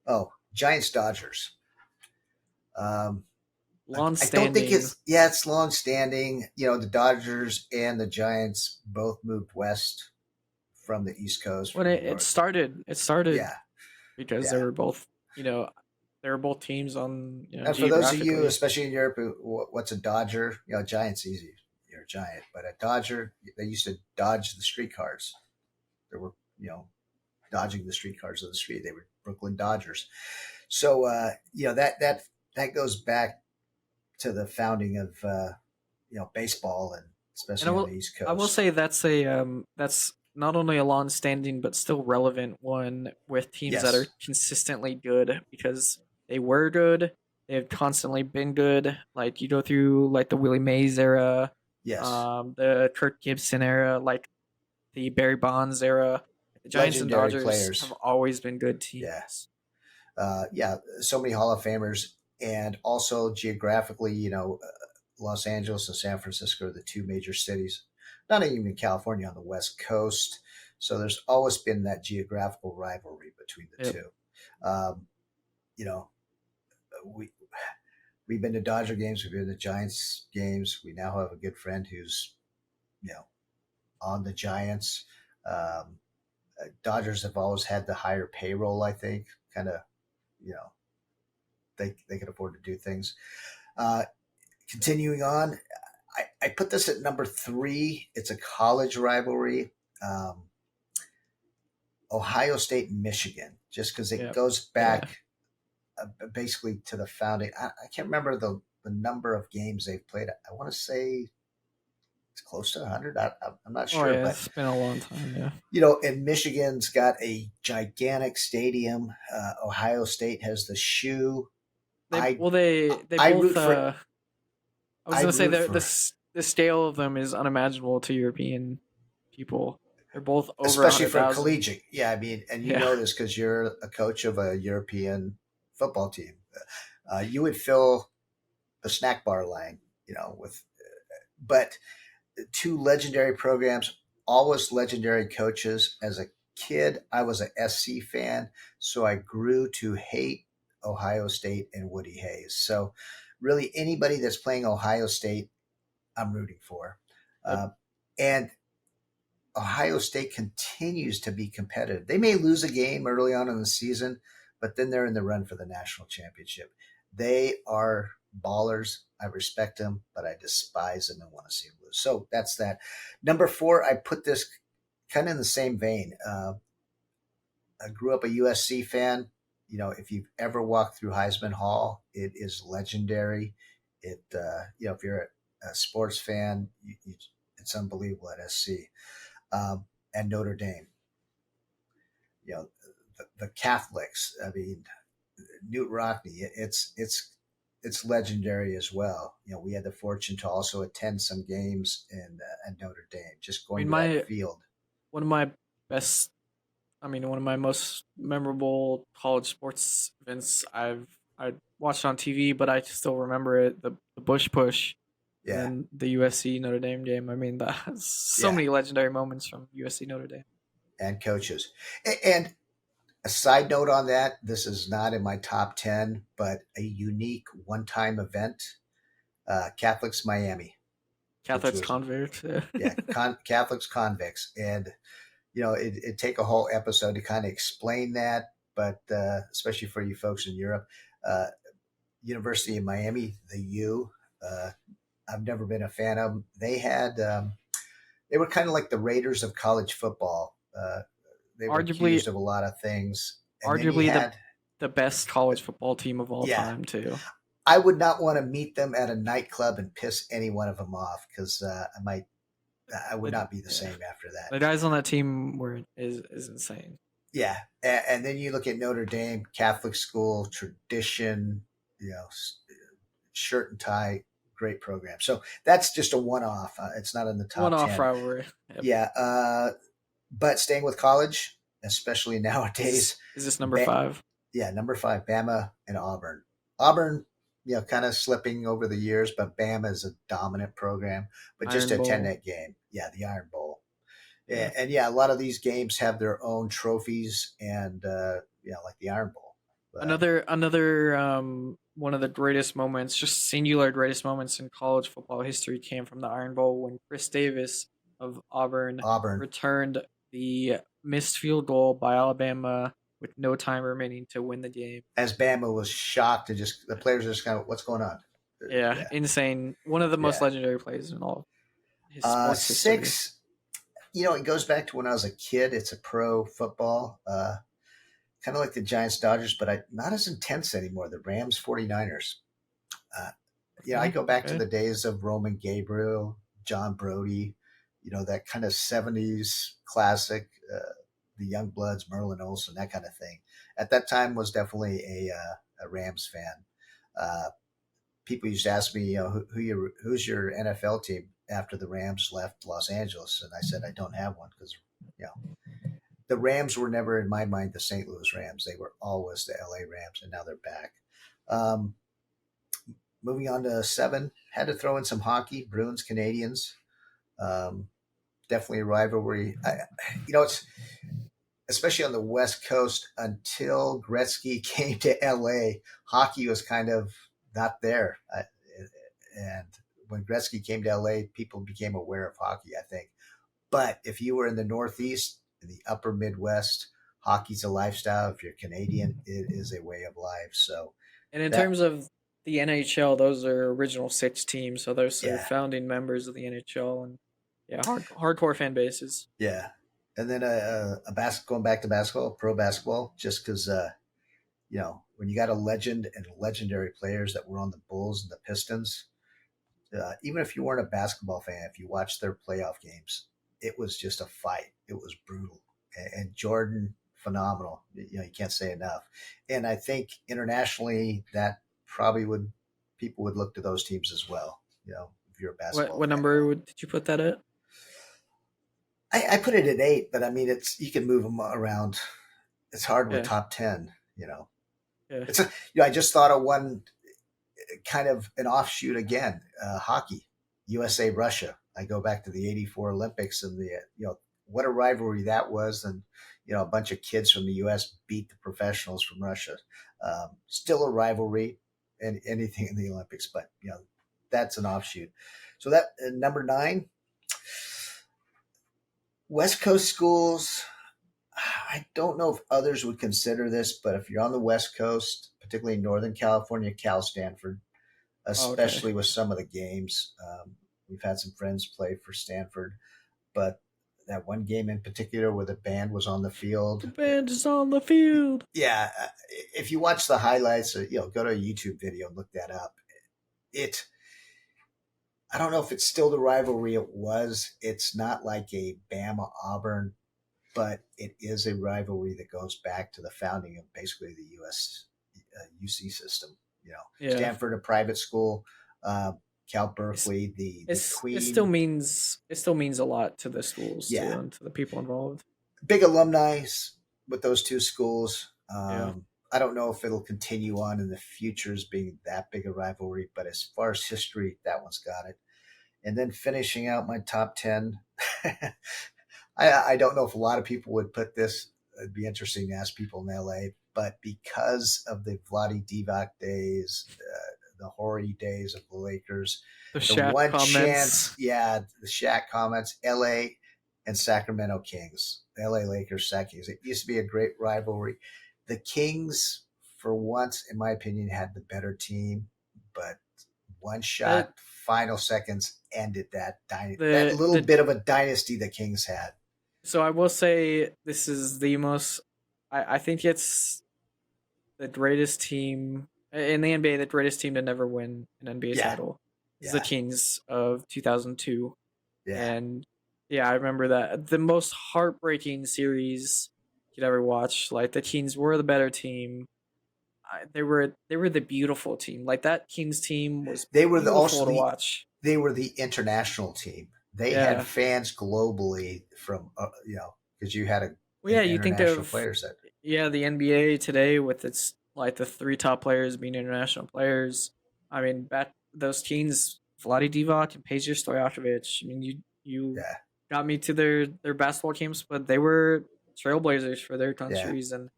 Oh, Giants Dodgers. Um, Long I don't think standing. it's long standing. The Dodgers and the Giants both moved west from the East Coast When from New it York. started Yeah, because yeah. you know, they were both teams on, And for those of you, geographically. especially in Europe, what's a Dodger? Giant's easy. You're a Giant, but a Dodger, they used to dodge the streetcars. There were, dodging the streetcars of the street. They were Brooklyn Dodgers. So, that goes back to the founding of baseball, and And I especially on the will East I will Coast. say that's not only a long standing but still relevant one with teams that are Yes, consistently good because they were good. They've constantly been good. Like you go through like the Willie Mays era, yes, the Kirk Gibson era, like the Barry Bonds era. The Giants and legendary Dodgers have players. always been good Yeah, teams. yeah. So many Hall of Famers, and also geographically, Los Angeles and San Francisco are the two major cities. Not even California on the West Coast. So there's always been that geographical rivalry between the Yep. two. Um, you know, we we've been to Dodger games, we've been to Giants games. We now have a good friend who's you know on the Giants. Um, Dodgers have always had the higher payroll. I think, kind of, you know, they can afford to do things. Uh, Continuing on, I put this at number three. It's a college rivalry. Um, Ohio State and Michigan, just because it Yeah. goes Yeah. back basically to the founding. I can't remember the number of games they've played. I want to say it's close to 100. I'm not Oh sure, yeah, but it's been a long time. Yeah. and Michigan's got a gigantic stadium. Ohio State has the shoe. They I well they I both. root for I was I gonna say root the for the scale of them is unimaginable to European people. They're both over a especially hundred for thousand. collegiate. Yeah, I mean, and you Yeah. know this because you're a coach of a European football team. You would fill the snack bar line, with but two legendary programs, always legendary coaches. As a kid, I was a SC fan, so I grew to hate Ohio State and Woody Hayes. So, really, anybody that's playing Ohio State, I'm rooting for. Yep. And Ohio State continues to be competitive. They may lose a game early on in the season, but then they're in the run for the national championship. They are ballers. I respect them, but I despise them and want to see them lose. So that's that. Number four, I put this kind of in the same vein. I grew up a USC fan. If you've ever walked through Heisman Hall, it is legendary. If you're a sports fan, it's unbelievable at SC. And Notre Dame. The Catholics. I mean, Newt Rockney. It's legendary as well. We had the fortune to also attend some games in Notre Dame. Just I going mean, to that field. one of my best. I mean, one of my most memorable college sports events I watched on TV, but I still remember it. The Bush Push, and Yeah, then the USC Notre Dame game. I mean, that has so yeah, many legendary moments from USC Notre Dame. and coaches. And a side note on that, this is not in my top 10, but a unique one-time event. Catholics Miami, which Catholics was convert. yeah, Catholics convicts, and it'd take a whole episode to kind of explain that, but especially for you folks in Europe, uh, University of Miami, the U. Uh, I've never been a fan of them. They were kind of like the Raiders of college football. They were arguably, accused of a lot of things, and then you arguably had the best college football team of all yeah. time too. I would not want to meet them at a nightclub and piss any one of them off because I would The, not be the yeah. same after that. The guys on that team is insane. Yeah, and then you look at Notre Dame, Catholic school, tradition, shirt and tie, great program. So that's just a one-off. It's not in the One top off 10. rivalry. Yep. Yeah, but staying with college, especially nowadays, Is this number five? yeah, number 5, Bama and Auburn. Auburn, kind of slipping over the years, but Bama is a dominant program. But just Iron to attend Bowl. that game, yeah, the Iron Bowl. Yeah. And yeah, a lot of these games have their own trophies, and like the Iron Bowl. Another one of the greatest moments, just singular greatest moments in college football history came from the Iron Bowl when Chris Davis of Auburn Auburn, returned the missed field goal by Alabama with no time remaining to win the game. as Bama was shocked and just the players are just kind of, what's going on? Yeah, Yeah, insane. One of the most yeah. legendary plays in all his sports history. 6, it goes back to when I was a kid. It's a pro football, kind of like the Giants Dodgers, but not as intense anymore. The Rams 49ers. I go back to Okay. the days of Roman Gabriel, John Brody, that kind of 70s classic, the Young Bloods, Merlin Olsen, that kind of thing. At that time was definitely a Rams fan. People used to ask me, who's your NFL team after the Rams left Los Angeles? And I said, I don't have one because, the Rams were never in my mind the St. Louis Rams. They were always the LA Rams, and now they're back. Moving on to 7, had to throw in some hockey, Bruins, Canadians. Definitely a rivalry. It's especially on the West Coast until Gretzky came to LA, hockey was kind of not there. And when Gretzky came to LA, people became aware of hockey, I think. But if you were in the Northeast, in the upper Midwest, hockey's a lifestyle. If you're Canadian, it is a way of life. So And in that, terms of the NHL, those are original 6 teams, so those are yeah, founding members of the NHL, and yeah, hardcore fan bases. yeah. And then going back to basketball, pro basketball, just because when you got a legend and legendary players that were on the Bulls and the Pistons, even if you weren't a basketball fan, if you watched their playoff games, it was just a fight. It was brutal. And Jordan, phenomenal. You can't say enough. And I think internationally, that probably people would look to those teams as well. If you're a What basketball what fan. number did you put that at? I put it at 8, but I mean, you can move them around. It's hard with Yeah, top 10. yeah. I just thought of one kind of an offshoot again. Hockey, USA Russia. I go back to the '84 Olympics and what a rivalry that was, and a bunch of kids from the U.S. beat the professionals from Russia. Still a rivalry, and anything in the Olympics, but that's an offshoot. So that number 9, West Coast schools. I don't know if others would consider this, but if you're on the West Coast, particularly Northern California, Cal, Stanford, Oh, okay. especially with some of the games. We've had some friends play for Stanford, but that one game in particular where the band was on the The field. band is on the field. Yeah, if you watch the highlights, or, go to a YouTube video and look that up. It, I don't know if it's still the rivalry it was. It's not like a Bama Auburn, but it is a rivalry that goes back to the founding of basically the U.S. UC system. Yeah. Stanford, a private school, uh, Cal It's, Berkeley, the it still Queen. means a lot to the schools too Yeah, and to the people involved. big alumni with those two schools. Yeah. I don't know if it'll continue on in the future as being that big a rivalry, but as far as history, that one's got it. And then finishing out my top 10, I don't know if a lot of people would put this. It'd be interesting to ask people in LA, but because of the Vlade Divac days, the hoary days of the Lakers, The the Shaq one chance, comments. yeah, the Shaq comments, LA and Sacramento Kings, LA Lakers, Sac Kings. It used to be a great rivalry. The Kings, for once, in my opinion, had the better team, but one Uh, shot, final seconds ended that the little the bit of a dynasty the Kings had. so I will say this is the most. I think it's the greatest team in the NBA. The greatest team to never win an NBA Yeah, title is the yeah, Kings of 2002. yeah. And yeah, I remember that the most heartbreaking series you'd ever watch. Like the Kings were the better team. They were the beautiful team. Like that Kings team was They were beautiful also to watch. they were the international team. They had Yeah. fans globally from because you had Well, an yeah, you think international of players that the NBA today with its like the three top players being international players. I mean, back those teams, Vlade Divac and Peja Stojakovic. I mean, you yeah, got me to their basketball games, but they were trailblazers for their yeah. countries and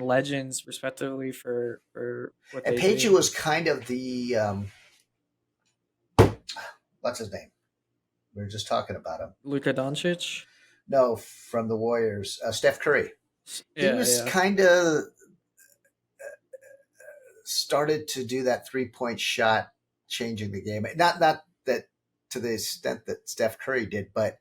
legends respectively for what And they Pagey did. was kind of the what's his name? We were just talking about him. Luka Doncic. No, from the Warriors, Steph Curry. He Yeah, was yeah. kind of started to do that 3-point shot, changing the game. Not that to the extent that Steph Curry did, but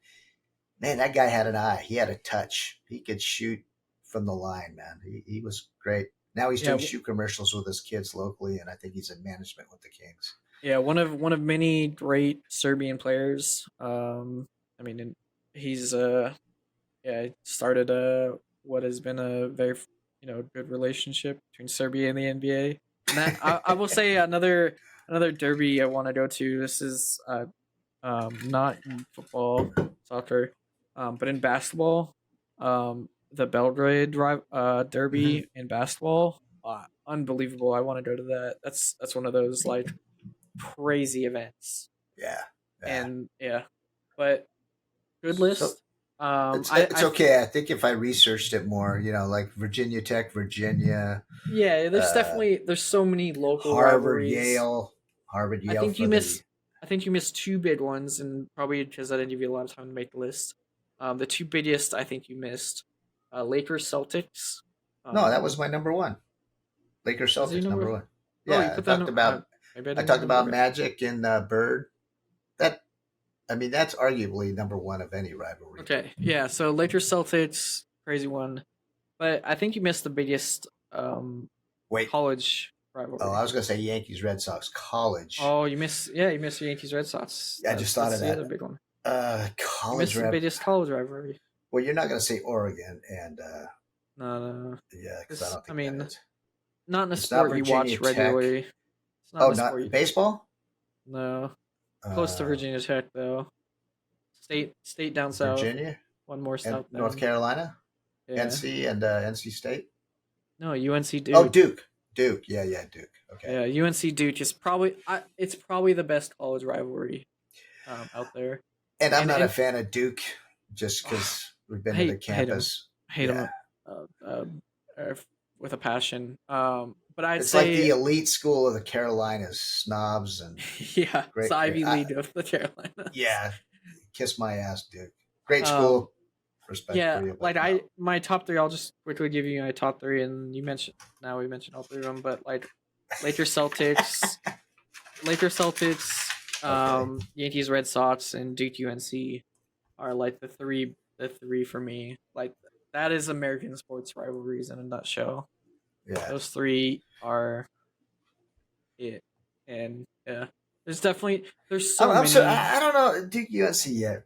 man, that guy had an eye. He had a touch. He could shoot from the line, man. He was great. Now he's Yeah, doing shoe commercials with his kids locally, and I think he's in management with the Kings. yeah, one of many great Serbian players. I mean, he's yeah, he started what has been a very good relationship between Serbia and the NBA. And that I will say another derby I want to go to. This is not in football, soccer, but in basketball. The Belgrade Mm-hmm. derby in basketball. Unbelievable! I want to go to that. That's one of those like crazy events. Yeah, yeah. And yeah, but good So list. it's okay. I think if I researched it more, like Virginia Tech, Virginia, Yeah, uh, there's so many local Harvard, rivalries. Yale, Harvard, I Yale think for you the. miss I think you missed two big ones, and probably because I didn't give you a lot of time to make the list. The two biggest I think you missed, Lakers Celtics. No, that Um, was my number one. Lakers was he Celtics number number? one. Oh, you Yeah, put that. Maybe I Maybe I I didn't talked remember. about Okay. Magic and Bird. That I mean, that's arguably number one of any rivalry. Okay, yeah. So Lakers Celtics, crazy one, but I think you missed the biggest Wait, college oh, rivalry. I was going to say Yankees Red Sox college. Oh, you missed the Yankees Red Sox. I just thought of That's the that. other big one. You College missed the rep. biggest college rivalry. Well, you're not going to say Oregon, and No, no, no. yeah, because I don't I think that mean, is. not in a It's not sport you Virginia watch Tech. regularly. It's not Oh, in a sport. not baseball. No, close to Uh, Virginia Tech though. State down south. Virginia One more and south North down. Carolina, Yeah. NC and NC State. No, UNC Oh, Duke. Duke. Yeah, Duke. Okay. Yeah, UNC Duke is probably it's probably the best college rivalry out there. And I'm not a And fan of Duke just because we've been to the I hate him. campus. I hate Yeah. him uh, with a passion. But I'd It's like say the elite school of the Carolinas, snobs and yeah, it's great. the Ivy League of the Carolinas. Yeah, kiss my ass, Duke. Great Um, school. Respect yeah, for you. like no. my top three. I'll just quickly give you my top three, and we mentioned all three of them. But like Lakers Celtics, Okay. Yankees Red Sox, and Duke UNC are like the three for me. Like that is American sports rivalries in a nutshell. Yeah. Those three are it, and yeah, there's so I'm many. so I don't know Duke UNC yet.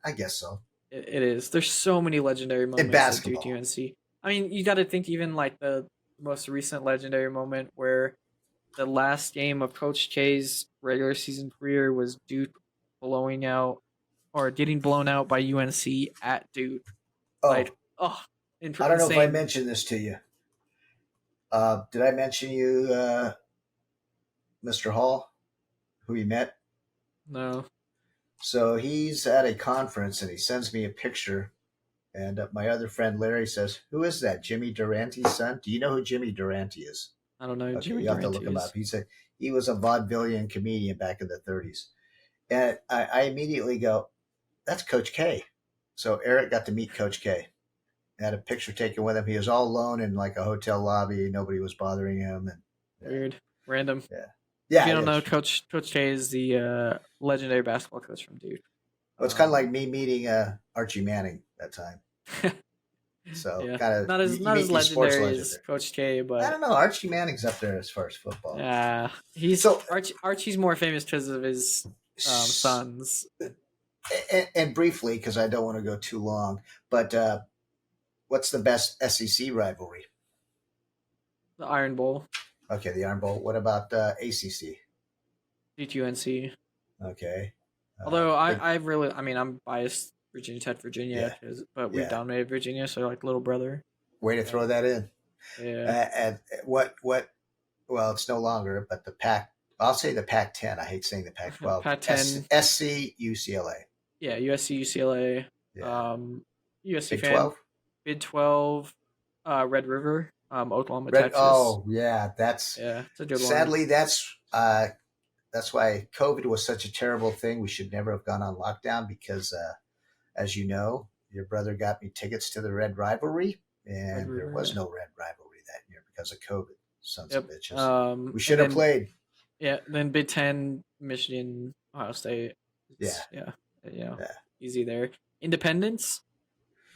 I guess so. It is. There's so many legendary In moments at Duke basketball. UNC. I mean, you got to think even like the most recent legendary moment where the last game of Coach K's regular season career was Duke blowing out or getting blown out by UNC at Duke. Oh, Like, oh, I don't know if I insane. mentioned this to you. Did I mention you, Mr. Hall, who you met? No, So he's at a conference and he sends me a picture. And my other friend Larry says, "Who is that? Jimmy Durante's son? Do you know who Jimmy Durante is?" I don't know. Who Okay, Jimmy you have to Durant look him is. up. He was a vaudevillian comedian back in the 30s. And I immediately go, "That's Coach K." So Eric got to meet Coach K. Had a picture taken with him. He was all alone in like a hotel lobby. Nobody was bothering him. And Weird, random. yeah, If yeah, you it don't know, is. Coach K is the legendary basketball coach from Duke. Well, it's kind of like me meeting Archie Manning that time. So Yeah, kind of not as you meet these sports legendary legends. as Coach K, I but don't know. Archie Manning's up there as far as football. he's So Archie's more famous because of his sons. and briefly, because I don't want to go too long, but what's the best SEC rivalry? The Iron Bowl, Okay, the Iron Bowl. What about ACC? Duke UNC. Okay. Although Big, I mean, I'm biased Virginia Tech, yeah, Virginia, but we yeah. dominated Virginia, so like little brother. Way to throw that in. Yeah, And what? Well, it's no longer, but the Pac. I'll say the Pac-10. I hate saying the Pac-12. Pac-10. SC, UCLA. Yeah, USC, UCLA. Yeah. USC Big fan. 12. Big 12. Red River. Oklahoma, Red. Texas. Oh yeah, that's Yeah, it's a good one. sadly that's why COVID was such a terrible thing. We should never have gone on lockdown because, as you know, your brother got me tickets to the Red Rivalry, and Red there River, was yeah. no Red Rivalry that year because of COVID. Sons Yep. of bitches. We should and have then, played. Yeah, then Big Ten, Michigan, Ohio State. Yeah. Yeah, easy there. Independence.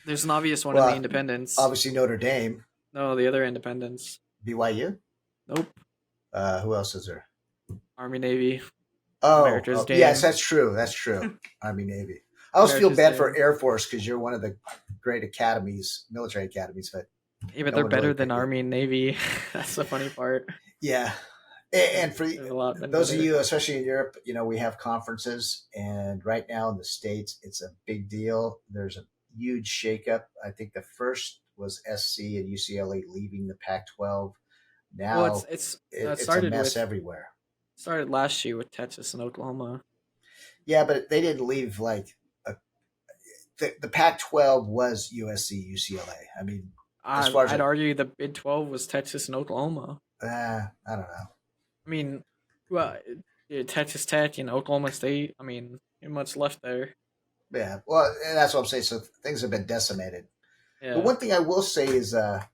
There's an obvious one in Well, the Independence. obviously Notre Dame, No, the other Independence. BYU. Nope. Who else is there? Army, Navy. Oh, America's game. yes, that's true. That's true. Army, Navy. I always feel America's bad game. for Air Force because you're one of the great academies, military academies, but Yeah, but no they're one better really than picked it. Army and Navy. That's the funny part. Yeah. And for There's a lot been those of better. you, especially in Europe, we have conferences, and right now in the States, it's a big deal. There's a huge shakeup. I think the first was SC and UCLA leaving the Pac-12. Now Well, it's a started mess with everywhere. started last year with Texas and Oklahoma. Yeah, but they didn't leave the Pac-12 was USC, UCLA. I mean, as far as I'd argue the Big 12 was Texas and Oklahoma. I don't know. I mean, well, Texas Tech and Oklahoma State. I mean, ain't much left there. Yeah, well, and that's what I'm saying. So things have been decimated. Yeah. But one thing I will say is I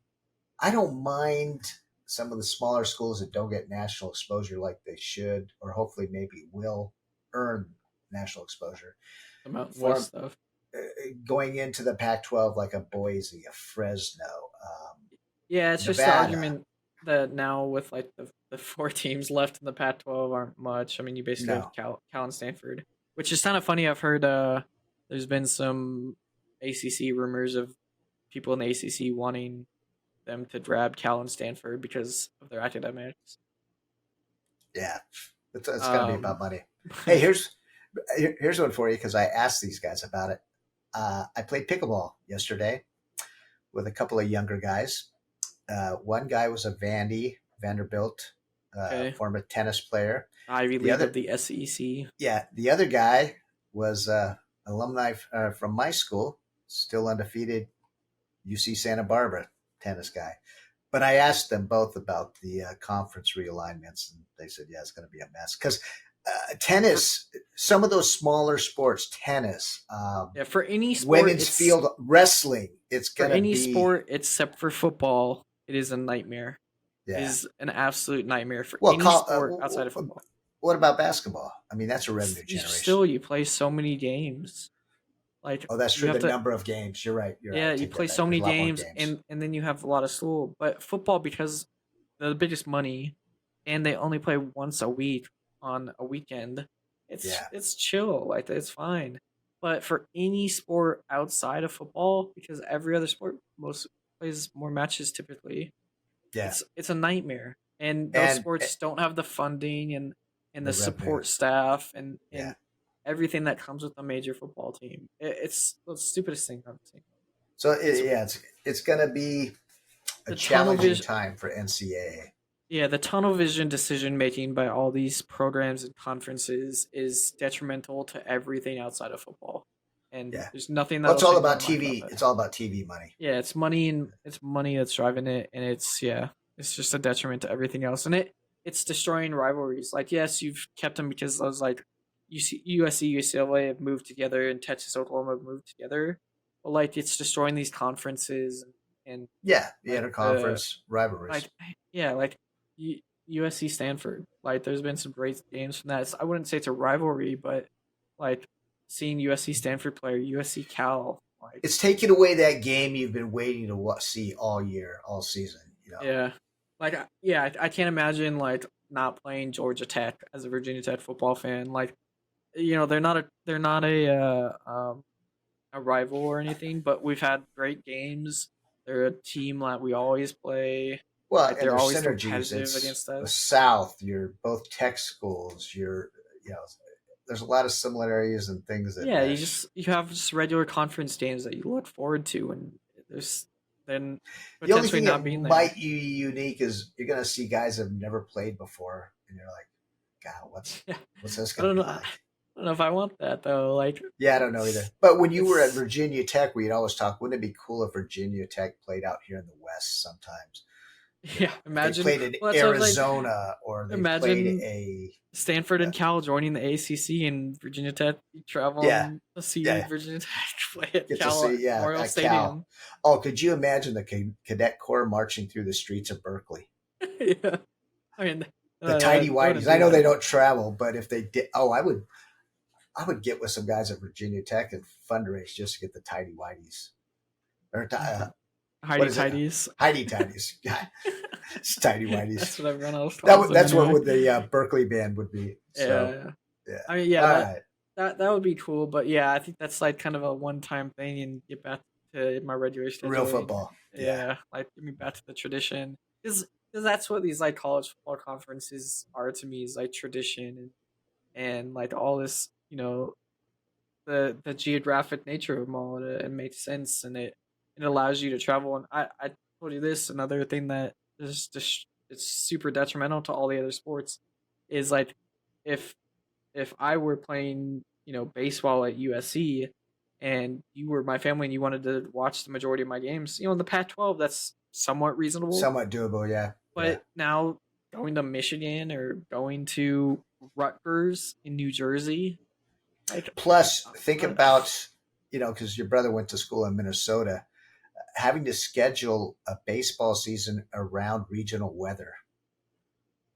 don't mind some of the smaller schools that don't get national exposure like they should, or hopefully maybe will earn national exposure. The Mountain West For stuff. going into the Pac-12, like a Boise, a Fresno, Yeah, it's just the Nevada. argument that now with like the four teams left in the Pac-12 aren't much. I mean, you basically have No, Cal and Stanford, which is kind of funny. I've heard there's been some ACC rumors of people in the ACC wanting them to grab Cal and Stanford because of their academics. yeah, it's going to be Um, about money. Hey, here's one for you because I asked these guys about it. I played pickleball yesterday with a couple of younger guys. One guy was a Vanderbilt, okay, former tennis player. Ivy The League other, of the SEC. yeah, the other guy was alumni from my school, still undefeated, UC Santa Barbara tennis guy. But I asked them both about the conference realignments, and they said, "Yeah, it's going to be a mess." Because For, tennis, some of those smaller sports, tennis, yeah, for any sport, women's field wrestling, it's for going to any be, sport except for football, it is a nightmare. It yeah. is an absolute nightmare for Well, any sport outside of football. what about basketball? I mean, that's a revenue You generation. still you play so many games. Like Oh, that's you true. have The to number of games. You're right. You're right. yeah, I you take that play back. so There's many a lot more games games. and then you have a lot of school. But football because they're the biggest money and they only play once a week on a weekend. Yeah. It's chill, like it's fine. But for any sport outside of football, because every other sport most plays more matches typically, Yeah. it's a nightmare. And those And sports don't have the funding and the the revenue. support staff Yeah. and everything that comes with a major football team. It's the stupidest thing I've seen. So It's it's going to be a the tunnel challenging vision. time for NCAA. Yeah, the tunnel vision decision making by all these programs and conferences is detrimental to everything outside of football, and Yeah. there's nothing Well, that'll it's all change my about mind about TV. that. It's all about TV money. Yeah, it's money that's driving it, and it's just a detriment to everything else, and it's destroying rivalries. Like, yes, you've kept them because those like USC, UCLA have moved together, and Texas, Oklahoma have moved together, but like it's destroying these conferences and Yeah. The like the interconference rivalries. like yeah, like USC Stanford. Like there's been some great games from that. I wouldn't say it's a rivalry, but like seeing USC Stanford player, USC Cal, like It's taking away that game you've been waiting to see all year, all season. yeah, like I can't imagine like not playing Georgia Tech as a Virginia Tech football fan. Like they're not a rival or anything, but we've had great games. They're a team that we always play. Well, Like and they're there's always synergies. competitive It's against the us. South. You're both tech schools. You know, there's a lot of similarities and things that Yeah, mesh. you have just regular conference games that you look forward to, and there's then The only potentially thing that not being there. might be unique is you're going to see guys that have never played before, and you're like, God, Yeah, what's this I going to don't know. be I like? don't know if I want that though. Like Yeah, I don't know either. But when you were at it's Virginia Tech, we'd always talk. Wouldn't it be cool if Virginia Tech played out here in the West sometimes? yeah. If they Imagine played in well, that's what I was like. Arizona or they played Imagine a Stanford uh, and Cal joining the ACC and Virginia Tech yeah, traveling to see yeah, Virginia Tech play at get to Cal see Memorial at Cal. Stadium. Oh, could you imagine the cadet corps marching through the streets of Berkeley? Yeah, I mean, The tidy I wouldn't whities. I do know they that. don't travel, but if they did, oh, I would get with some guys at Virginia Tech and fundraise just to get the tidy whities or what Heidi is it? tidies. Heidi tidies. God, it's tidy whities. That's what everyone else calls them That's what anyway. would the Berkeley band would be. So Yeah. yeah. I mean, yeah, All right. that would be cool. But yeah, I think that's like kind of a one time thing and get back to my regular Real scheduling. football. Yeah. Yeah, like get me back to the tradition because that's what these like college football conferences are to me is like tradition and like all this the geographic nature of them all it makes sense and it allows you to travel and I told you this another thing that is just it's super detrimental to all the other sports is like if if I were playing, baseball at USC and you were my family and you wanted to watch the majority of my games, in the Pac-12, that's somewhat reasonable. Somewhat doable. Yeah. Yeah. But now going to Michigan or going to Rutgers in New Jersey, like, Plus, think I don't, about, because your brother went to school in Minnesota, having to schedule a baseball season around regional weather.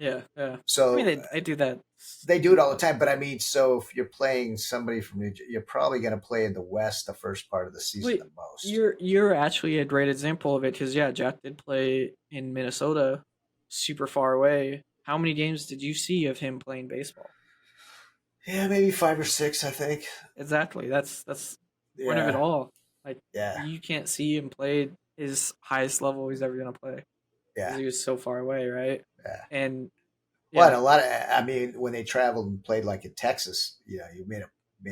Yeah, yeah. I mean, So they do that. they do it all the time. But I mean, so if you're playing somebody from New Jersey, you're probably going to play in the West the first part of the season Wait, the most. you're actually a great example of it because yeah, Jack did play in Minnesota, super far away. How many games did you see of him playing baseball? Yeah, maybe 5 or 6, I think. Exactly. That's the point of it Yeah, all. Like yeah, you can't see him play his highest level he's ever gonna play because yeah, he was so far away, right? yeah. And Well, and yeah, a lot of, I mean, when they traveled and played like in Texas, you made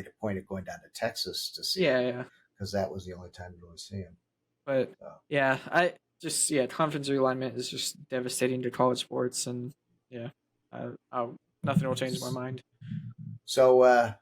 a point of going down to Texas to see yeah, him yeah. because that was the only time to really see him. But So, yeah, I just yeah, conference realignment is just devastating to college sports, and yeah, I nothing will change my mind. so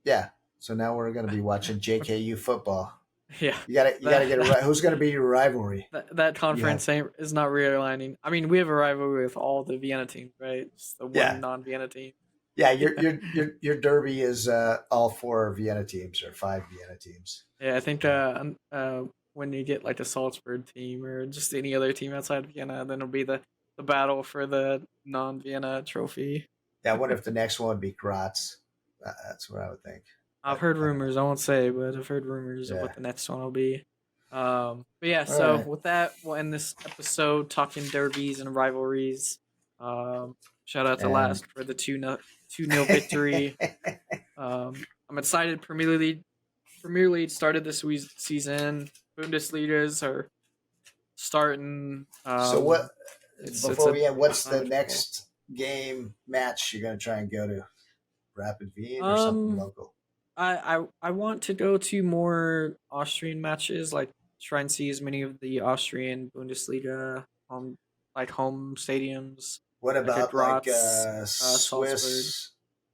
yeah. So now we're going to be watching JKU football. Yeah, You got to get that who's going to be your rivalry? that You have conference is not realigning. I mean, we have a rivalry with all the Vienna teams, right? It's the one yeah, non-Vienna team. yeah. Yeah, Your derby is all 4 Vienna teams or 5 Vienna teams. yeah. I think Yeah. when you get like a Salzburg team or just any other team outside of Vienna, then it'll be the battle for the non-Vienna trophy. Yeah, I wonder if the next one would be Graz. That's what I would think. I've But heard I don't know. rumors. I won't say, but I've heard rumors of Yeah. what the next one will be. But yeah. All So right. with that, we'll end this episode talking derbies and rivalries. Um, Shout out to And LASK for the 2-0 victory. I'm excited. Premier League started this season. Bundesligas are starting. so what? It's Before a we end, good what's time the of football. next game match you're going to try and go to? Rapid Wien or something Um, local? I want to go to more Austrian matches, like try and see as many of the Austrian Bundesliga like home stadiums, What like a about like Graz, Salzburg. Swiss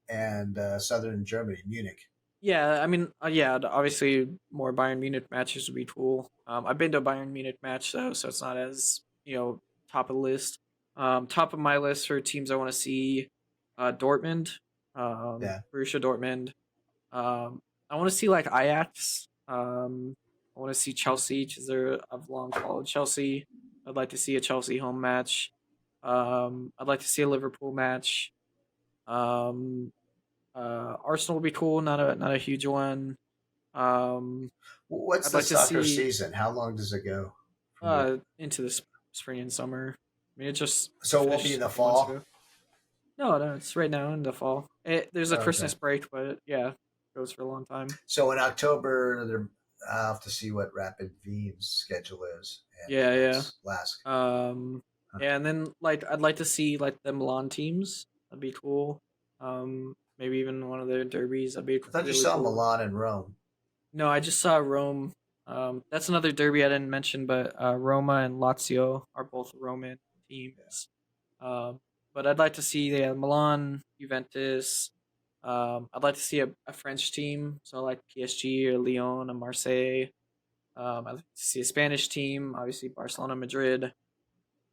and southern Germany, Munich? Yeah, I mean, yeah, obviously more Bayern Munich matches would be cool. I've been to a Bayern Munich match though, so it's not as top of the list. Top of my list for teams I want to see, Dortmund, Yeah. Borussia Dortmund. I want to see like Ajax. I want to see Chelsea because I've long followed Chelsea. I'd like to see a Chelsea home match. I'd like to see a Liverpool match. Um, Arsenal would be cool. Not a huge one. Um, What's I'd the like to soccer see season? How long does it go from here? into the spring and summer. I mean, it just So it won't be finished in a the couple months fall. ago. No, it's right now in the fall. There's a Okay. Christmas break, but yeah, it goes for a long time. So in October, I'll have to see what Rapid Wien's schedule is and Yeah, yeah. what's LASK. Um, Huh. yeah, and then like I'd like to see like the Milan teams. That'd be cool. Maybe even one of their derbies. That'd be I thought you really saw cool. Milan and Rome. No, I just saw Rome. That's another derby I didn't mention, but Roma and Lazio are both Roman Yeah. teams. Um, but I'd like to see Milan, Juventus. I'd like to see a French team, so like PSG or Lyon and Marseille. I'd like to see a Spanish team, obviously Barcelona, Madrid.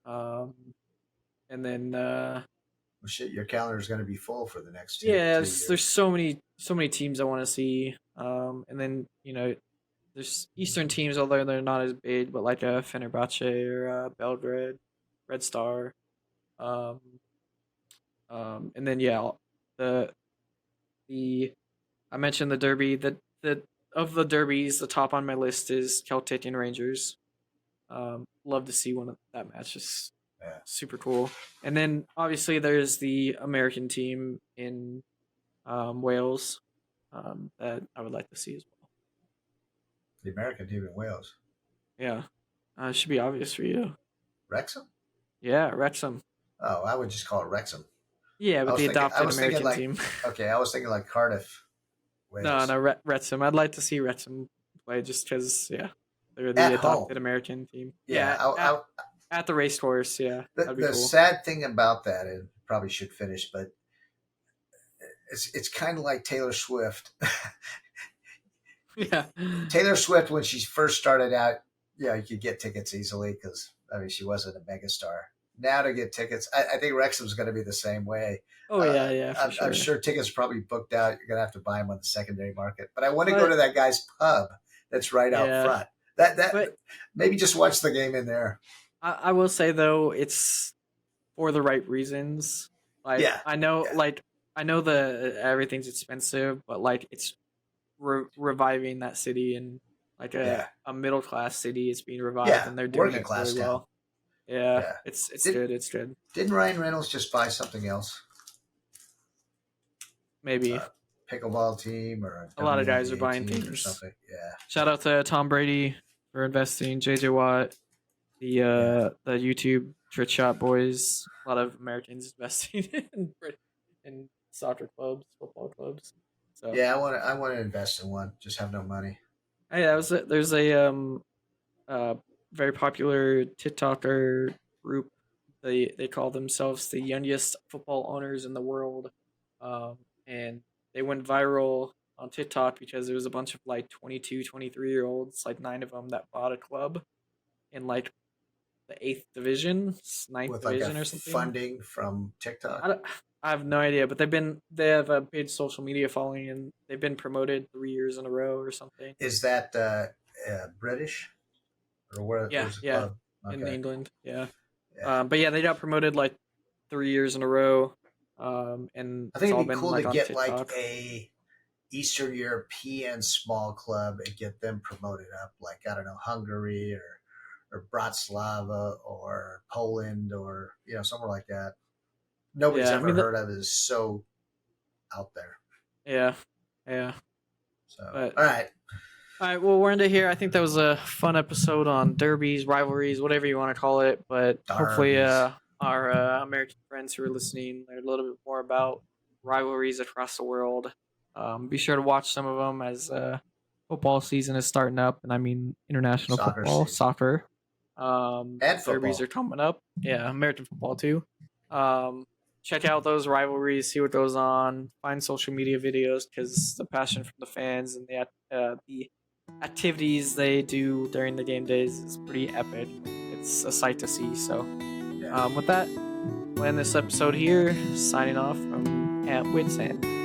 Um, and then Well, shit, your calendar is going to be full for the next two yeah, two there's years. so many teams I want to see. And then there's Eastern teams, although they're not as big, but like a Fenerbahce or Belgrade, Red Star. Um, and then yeah, the the I mentioned the Derby. The of the derbies, the top on my list is Celtic and Rangers. Love to see one of that match. Just Yeah. super cool. And then obviously there's the American team in Wales that I would like to see as well. The American team in Wales. Yeah, it should be obvious for you. Wrexham? Yeah, Wrexham. Oh, I would just call it Wrexham. Yeah, but the I adopted was thinking American like, team. okay, I was thinking like Cardiff, No, Wales. no, Wrexham. I'd like to see Wrexham play just because, yeah, they're the At home. adopted American team. Yeah. Yeah, at the racecourse. Yeah, that'd be The cool. sad thing about that, and probably should finish, but it's kind of like Taylor Swift. Yeah, Taylor Swift, when she first started out, you could get tickets easily because I mean she wasn't a megastar. Now to get tickets, I think Wrexham's going to be the same way. oh yeah, yeah, for I'm sure. sure tickets are probably booked out. You're going to have to buy them on the secondary market. But I want to go to But that guy's pub that's right out yeah, front. That but maybe just watch the game in there. I will say though, it's for the right reasons. Like Yeah, I know, yeah. like I know the everything's expensive, but like it's reviving that city, and like Yeah, a middle class city is being revived, yeah. and they're doing Working it really class town. well. Yeah, Yeah. it's Did good. It's good. didn't Ryan Reynolds just buy something else? Maybe A pickleball team or a a lot of guys are WNBA buying team or things. something? Yeah, Shout out to Tom Brady for investing. JJ Watt, yeah, the YouTube Trick Shot Boys. A lot of Americans investing in soccer clubs, football clubs. So yeah. I want to invest in one. Just have no money. hey, there's a uh very popular TikToker group. They call themselves the youngest football owners in the world, and they went viral on TikTok because there was a bunch of like 22, 23 year olds, like 9 of them, that bought a club in like the eighth division, ninth With like a division or something. funding from TikTok. I, don't, I have no idea, but they have a big social media following, and they've been promoted 3 years in a row or something. Is that British or Yeah, where's the yeah, club? in Okay, England, yeah. yeah. But yeah, they got promoted like 3 years in a row, and I it's think all it'd be been cool to like on get like TikTok. a Eastern European small club and get them promoted up, like I don't know, Hungary or Bratislava or Poland or somewhere like that. Nobody's Yeah, I ever mean, heard of is so out there. yeah, yeah. So But all right, all right, well, we're into here. I think that was a fun episode on derbies, rivalries, whatever you want to call it. But hopefully, Derbies, our American friends who are listening learned a little bit more about rivalries across the world. Be sure to watch some of them as football season is starting up, and I mean international soccer football, season soccer. and Derbies are football. coming up. Yeah, American football too. Um, Check out those rivalries, see what goes on, find social media videos because the passion from the fans and the activities they do during the game days is pretty epic. It's a sight to see. So, Yeah. with that, we'll end this episode here. Signing off from Witt and